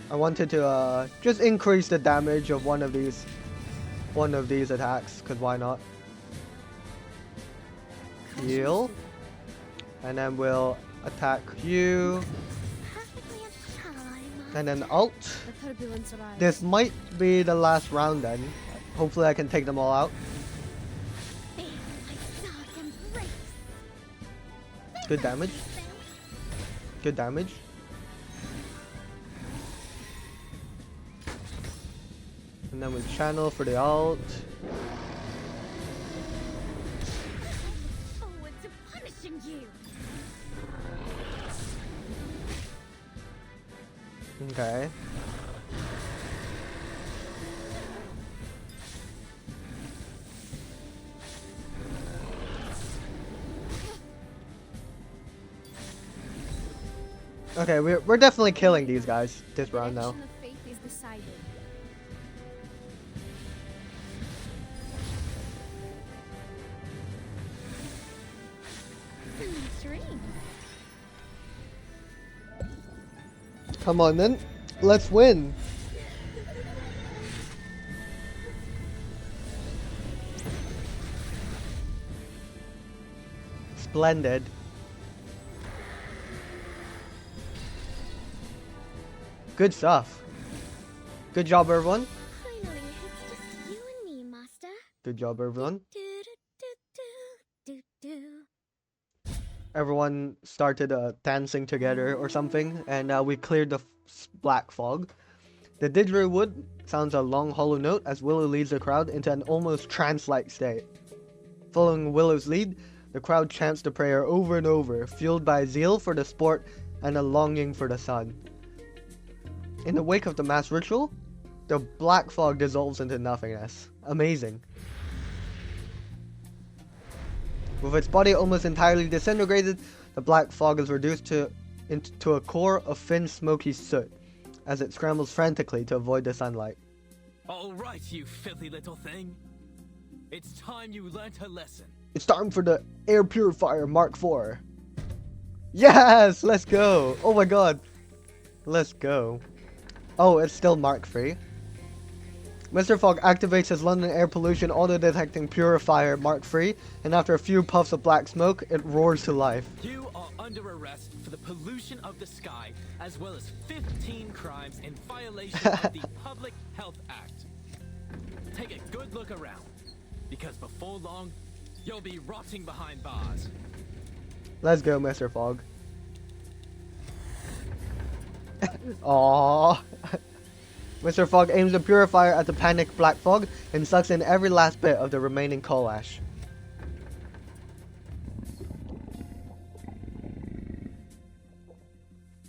I wanted to just increase the damage of one of these attacks, because why not? Heal. And then we'll attack you. And then ult. The turbulence arrives. This might be the last round then. Hopefully I can take them all out. Good damage. Good damage. And then we channel for the ult. Forward to punishing you. Okay. Okay, we're definitely killing these guys this round now. Direction of fate is decided. Dream. Come on then, let's win. Splendid. Good stuff. Good job, everyone. Finally, it's just you and me, Master. Good job, everyone. Do. Everyone started dancing together or something, and we cleared the black fog. The didgeridoo sounds a long hollow note as Willow leads the crowd into an almost trance-like state. Following Willow's lead, the crowd chants the prayer over and over, fueled by zeal for the sport and a longing for the sun. In the wake of the mass ritual, the black fog dissolves into nothingness. Amazing. With its body almost entirely disintegrated, the black fog is reduced into a core of thin, smoky soot, as it scrambles frantically to avoid the sunlight. All right, you filthy little thing. It's time you learnt a lesson. It's time for the Air Purifier Mark IV. Yes! Let's go! Oh my god! Let's go. Oh, it's still Mark III. Mr. Fogg activates his London air pollution auto-detecting purifier Mark III, and after a few puffs of black smoke, it roars to life. You are under arrest for the pollution of the sky, as well as 15 crimes in violation of the Public Health Act. Take a good look around, because before long, you'll be rotting behind bars. Let's go, Mr. Fogg. Aww. Mr. Fogg aims the purifier at the panicked Black Fog and sucks in every last bit of the remaining coal ash.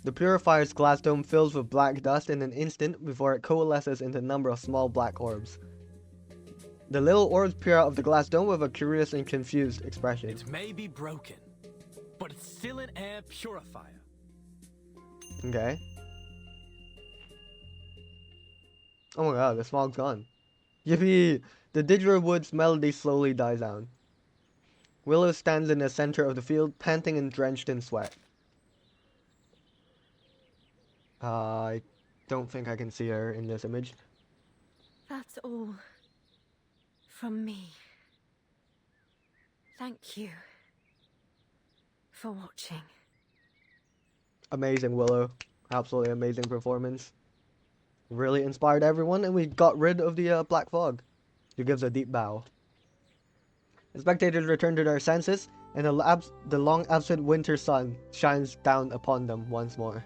The purifier's glass dome fills with black dust in an instant before it coalesces into a number of small black orbs. The little orbs peer out of the glass dome with a curious and confused expression. It may be broken, but it's still an air purifier. Okay. Oh my god, the smog's gone. Yippee! The Didgerwood's melody slowly dies down. Willow stands in the center of the field, panting and drenched in sweat. I don't think I can see her in this image. That's all from me. Thank you for watching. Amazing, Willow. Absolutely amazing performance. Really inspired everyone, and we got rid of the Black Fog. She gives a deep bow. The spectators return to their senses, and the long absent winter sun shines down upon them once more.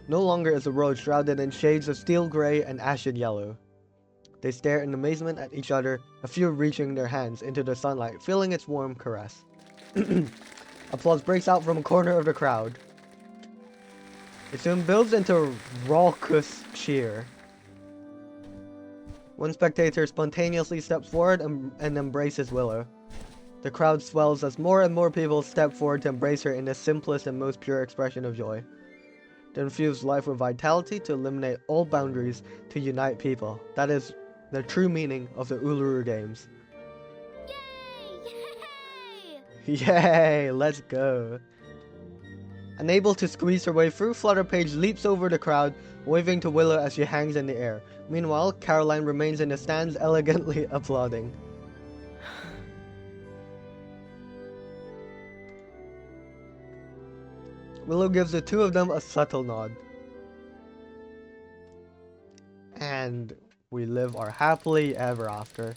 No longer is the road shrouded in shades of steel gray and ashen yellow. They stare in amazement at each other, a few reaching their hands into the sunlight, feeling its warm caress. Applause breaks out from a corner of the crowd. It soon builds into raucous cheer. One spectator spontaneously steps forward and embraces Willow. The crowd swells as more and more people step forward to embrace her in the simplest and most pure expression of joy. To infuse life with vitality, to eliminate all boundaries, to unite people. That is the true meaning of the Uluru Games. Yay! Yay! Let's go! Unable to squeeze her way through, Flutterpage leaps over the crowd, waving to Willow as she hangs in the air. Meanwhile, Caroline remains in the stands, elegantly applauding. Willow gives the two of them a subtle nod. And we live our happily ever after.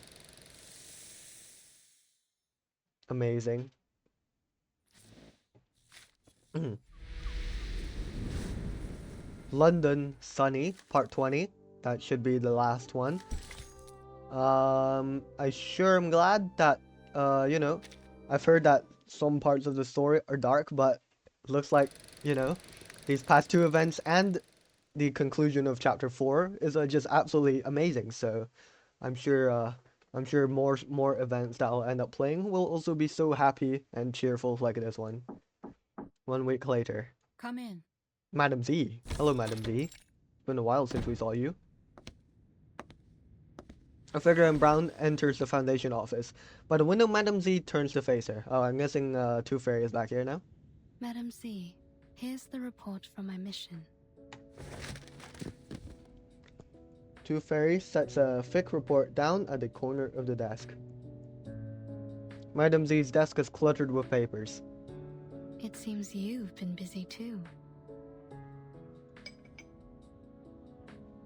Amazing. London Sunny, part 20. That should be the last one. I sure am glad that, you know, I've heard that some parts of the story are dark, but looks like, you know, these past two events and the conclusion of chapter 4 is just absolutely amazing. So I'm sure more events that I'll end up playing will also be so happy and cheerful like this one. 1 week later. Come in. Madam Z. Hello, Madam Z. It's been a while since we saw you. A figure in brown enters the Foundation office. By the window, Madam Z turns to face her. Oh, I'm guessing Tooth Fairy is back here now. Madam Z, here's the report from my mission. Tooth Fairy sets a thick report down at the corner of the desk. Madam Z's desk is cluttered with papers. It seems you've been busy too.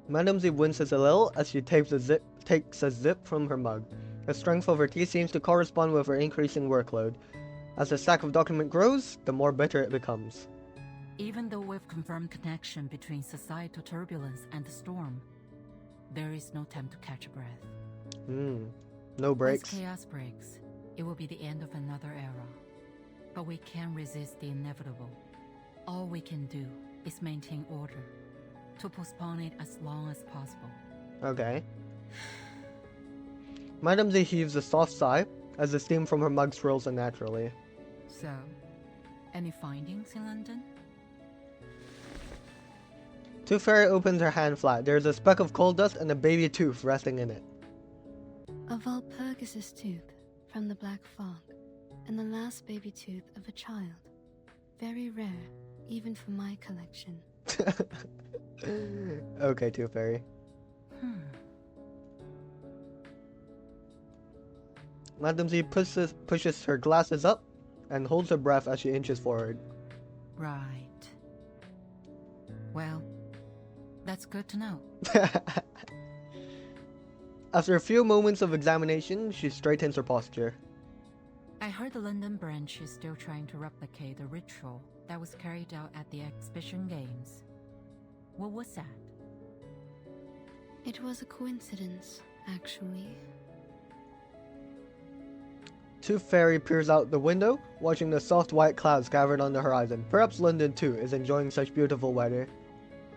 Madam Z winces a little as she takes a zip from her mug. The strength of her tea seems to correspond with her increasing workload. As the stack of document grows, the more bitter it becomes. Even though we've confirmed connection between societal turbulence and the storm, there is no time to catch a breath. No breaks. Once chaos breaks, it will be the end of another era. But we can't resist the inevitable. All we can do is maintain order, to postpone it as long as possible. Okay. Madam Z heaves a soft sigh as the steam from her mug swirls unnaturally. So, any findings in London? Tooth Fairy opens her hand flat. There's a speck of coal dust and a baby tooth resting in it. A Walpurgis tooth from the Black Fog, and the last baby tooth of a child. Very rare, even for my collection. Okay, Tooth Fairy. Madam Z pushes her glasses up and holds her breath as she inches forward. Right. Well, that's good to know. After a few moments of examination, she straightens her posture. I heard the London branch is still trying to replicate the ritual that was carried out at the exhibition games. What was that? It was a coincidence, actually. Tooth Fairy peers out the window, watching the soft white clouds gathered on the horizon. Perhaps London too is enjoying such beautiful weather.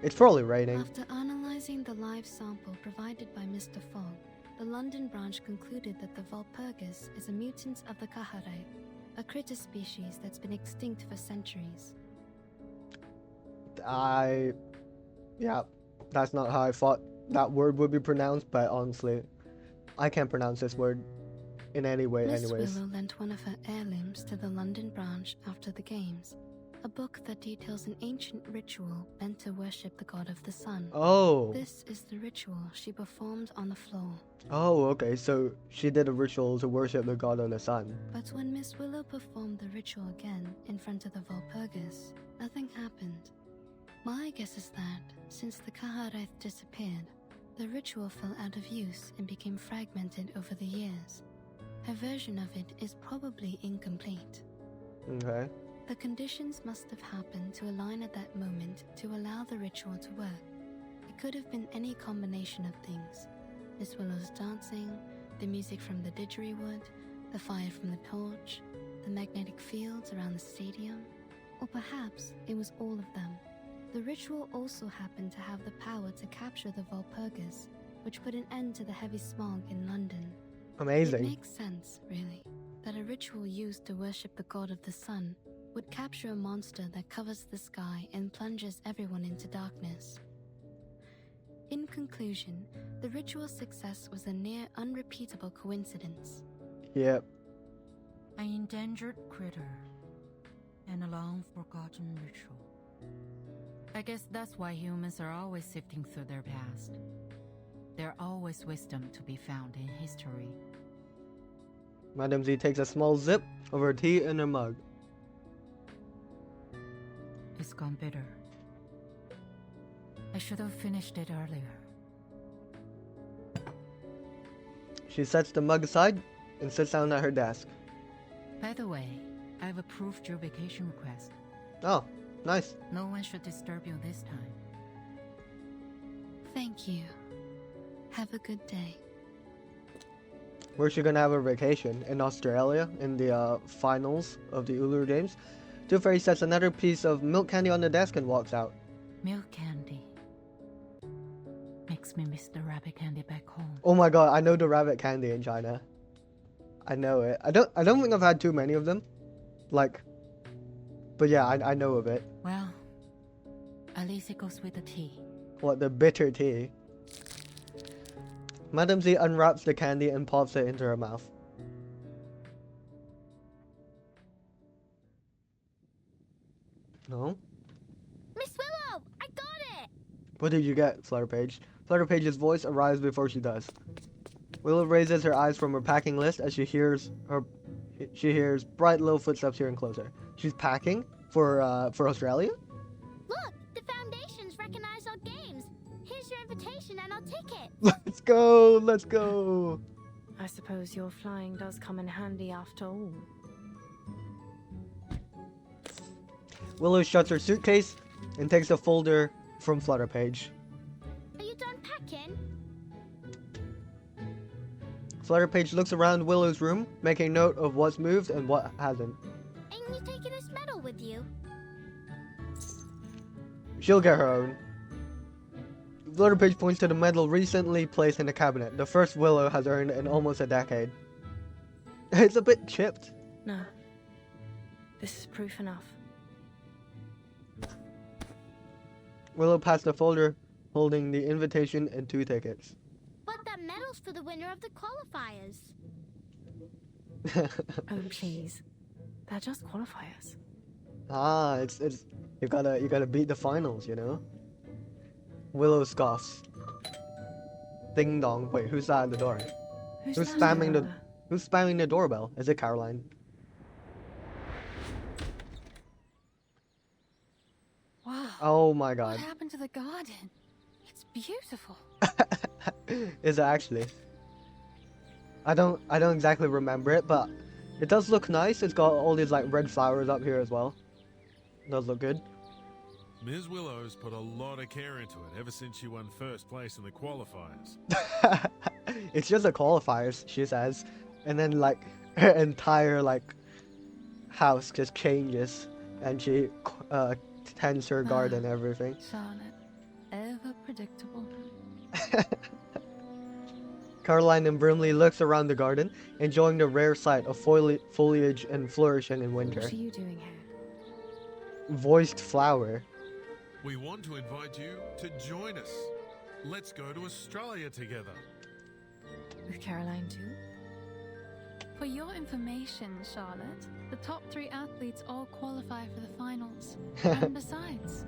It's probably raining. After analyzing the live sample provided by Mr. Fogg, the London branch concluded that the Walpurgis is a mutant of the Kahare, a critter species that's been extinct for centuries. Yeah, that's not how I thought that word would be pronounced, but honestly, I can't pronounce this word in any way anyways. Miss Willow lent one of her heirlooms to the London branch after the games, a book that details an ancient ritual meant to worship the god of the sun. Oh. This is the ritual she performed on the floor. Oh, okay, so she did a ritual to worship the god of the sun. But when Miss Willow performed the ritual again in front of the Walpurgis, nothing happened. My guess is that, since the Kaharath disappeared, the ritual fell out of use and became fragmented over the years. Her version of it is probably incomplete. Okay. The conditions must have happened to align at that moment to allow the ritual to work. It could have been any combination of things. Miss Willow's dancing, the music from the didgeridoo, the fire from the torch, the magnetic fields around the stadium, or perhaps it was all of them. The ritual also happened to have the power to capture the Walpurgis, which put an end to the heavy smog in London. Amazing. It makes sense, really, that a ritual used to worship the god of the sun would capture a monster that covers the sky and plunges everyone into darkness. In conclusion, the ritual's success was a near unrepeatable coincidence. Yep. An endangered critter and a long-forgotten ritual. I guess that's why humans are always sifting through their past. There's always wisdom to be found in history. Madam Z takes a small sip of her tea in her mug. It's gone bitter. I should have finished it earlier. She sets the mug aside and sits down at her desk. By the way, I've approved your vacation request. Oh, nice. No one should disturb you this time. Thank you. Have a good day. Where's she gonna have her vacation? In Australia, in the finals of the Uluru Games. Tooth Fairy sets another piece of milk candy on the desk and walks out. Milk candy. Makes me miss the rabbit candy back home. Oh my god, I know the rabbit candy in China. I know it. I don't think I've had too many of them. Like, but yeah, I know of it. Well, at least it goes with the tea. What, the bitter tea? Madam Z unwraps the candy and pops it into her mouth. No? Miss Willow, I got it! What did you get, Flutterpage? Flutterpage's voice arrives before she does. Willow raises her eyes from her packing list as she hears bright little footsteps hearing closer. She's packing for Australia? Look, the Foundation's recognized our games. Here's your invitation and our ticket. Let's go! Let's go! I suppose your flying does come in handy after all. Willow shuts her suitcase and takes a folder from Flutterpage. Are you done packing? Flutterpage looks around Willow's room, making note of what's moved and what hasn't. Ain't you taking this medal with you? She'll get her own. Flutterpage points to the medal recently placed in the cabinet, the first Willow has earned in almost a decade. It's a bit chipped. No. This is proof enough. Willow passed the folder holding the invitation and 2 tickets. But that medal's for the winner of the qualifiers. Oh, please. They're just qualifiers. Ah, it's you gotta beat the finals, you know? Willow scoffs. Ding dong. Wait, who's that at the door? Who's Who's spamming the doorbell? Is it Caroline? Wow. Oh my god. What happened to the garden? It's beautiful. Is it actually? I don't exactly remember it, but it does look nice. It's got all these like red flowers up here as well. It does look good. Ms. Willow's put a lot of care into it ever since she won first place in the qualifiers. It's just the qualifiers, she says, and then like her entire like house just changes, and she tends her garden and everything. Charlotte, ever predictable. Caroline and Brimley looks around the garden, enjoying the rare sight of foliage and flourishing in winter. What are you doing here? Voiced flower. We want to invite you to join us. Let's go to Australia together. With Caroline too? For your information, Charlotte, the top 3 athletes all qualify for the finals. And besides,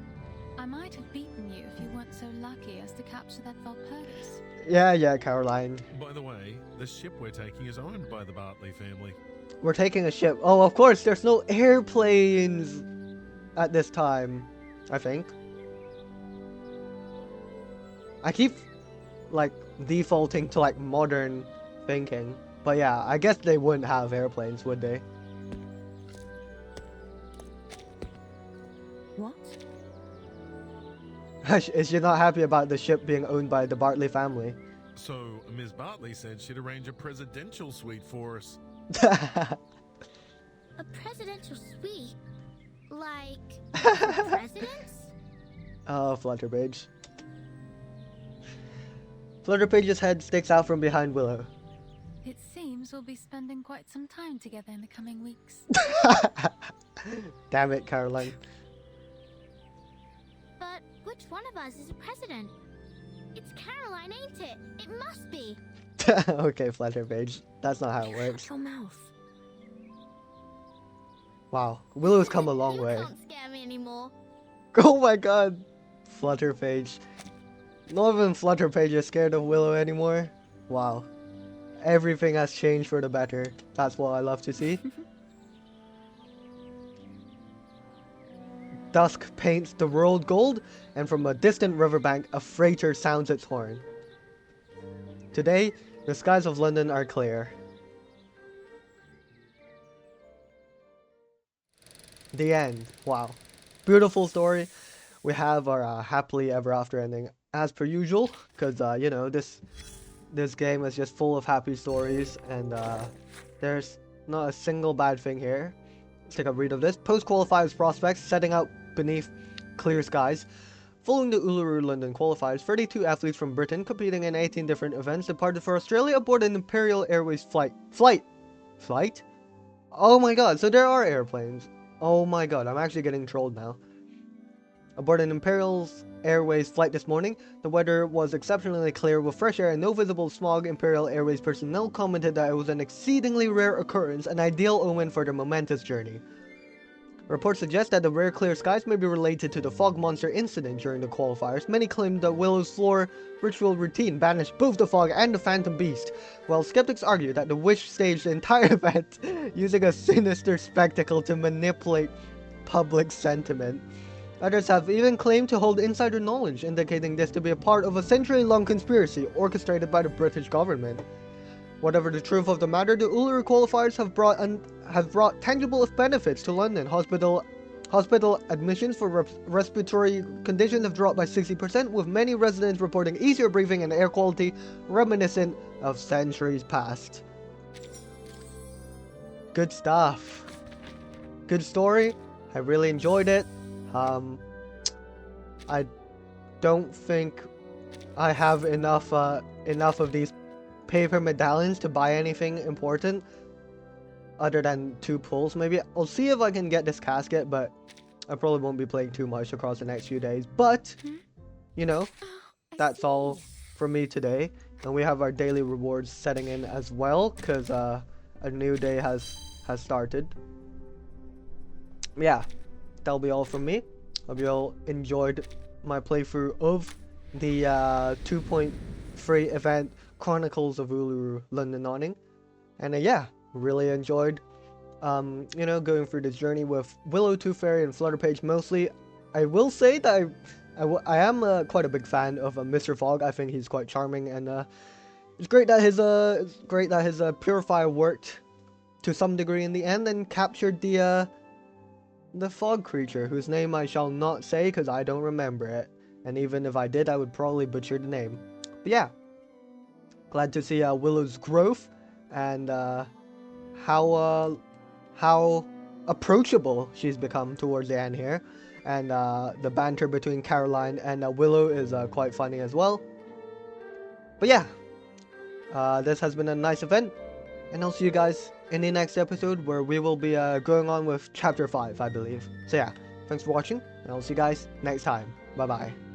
I might have beaten you if you weren't so lucky as to capture that Valpurgis. Yeah, Caroline. By the way, the ship we're taking is owned by the Bartley family. We're taking a ship. Oh, of course, there's no airplanes at this time, I think. I keep, like, defaulting to, like, modern thinking. But yeah, I guess they wouldn't have airplanes, would they? What? Is she not happy about the ship being owned by the Bartley family? So, Ms. Bartley said she'd arrange a presidential suite for us. A presidential suite? Like, presidents? Oh, Flutterbridge. Flutterbridge's head sticks out from behind Willow. It seems we'll be spending quite some time together in the coming weeks. Damn it, Caroline. But which one of us is a president? It's Caroline, ain't it? It must be. Okay, Flutterbridge. That's not how it works. Shut your mouth. Wow, Willow's come a long way. You can't scare me anymore. Oh my god. Flutterpage. Not even Flutterpage is scared of Willow anymore. Wow. Everything has changed for the better. That's what I love to see. Dusk paints the world gold, and from a distant riverbank, a freighter sounds its horn. Today, the skies of London are clear. The end. Wow. Beautiful story. We have our happily ever after ending as per usual, because you know, this game is just full of happy stories, and there's not a single bad thing here. Let's take a read of this. Post-qualifiers prospects setting out beneath clear skies. Following the Uluru London qualifiers, 32 athletes from Britain competing in 18 different events departed for Australia aboard an Imperial Airways flight? Oh my god, so there are airplanes. Oh my god, I'm actually getting trolled now. Aboard an Imperial Airways flight this morning, the weather was exceptionally clear with fresh air and no visible smog. Imperial Airways personnel commented that it was an exceedingly rare occurrence, an ideal omen for their momentous journey. Reports suggest that the rare clear skies may be related to the fog monster incident during the qualifiers. Many claim that Willow's floor ritual routine banished both the fog and the phantom beast, while skeptics argue that the witch staged the entire event using a sinister spectacle to manipulate public sentiment. Others have even claimed to hold insider knowledge, indicating this to be a part of a century-long conspiracy orchestrated by the British government. Whatever the truth of the matter, the Uluru qualifiers have brought tangible benefits to London. Hospital admissions for respiratory conditions have dropped by 60%, with many residents reporting easier breathing and air quality reminiscent of centuries past. Good stuff. Good story. I really enjoyed it. I don't think I have enough of these paper medallions to buy anything important other than 2 pulls. Maybe I'll see if I can get this casket, but I probably won't be playing too much across the next few days. But you know, that's all from me today, and we have our daily rewards setting in as well, because a new day has started. Yeah, that'll be all from me. Hope you all enjoyed my playthrough of the 2.5 free event, Chronicles of Uluru London Awning. And yeah, really enjoyed, you know, going through this journey with Willow, Tooth Fairy, and Flutterpage mostly. I will say that I am quite a big fan of Mr. Fogg. I think he's quite charming, and it's great that his purifier worked to some degree in the end and captured the fog creature, whose name I shall not say because I don't remember it. And even if I did, I would probably butcher the name. But yeah, glad to see Willow's growth and how approachable she's become towards the end here. And the banter between Caroline and Willow is quite funny as well. But yeah, this has been a nice event, and I'll see you guys in the next episode, where we will be going on with Chapter 5, I believe. So yeah, thanks for watching, and I'll see you guys next time. Bye bye.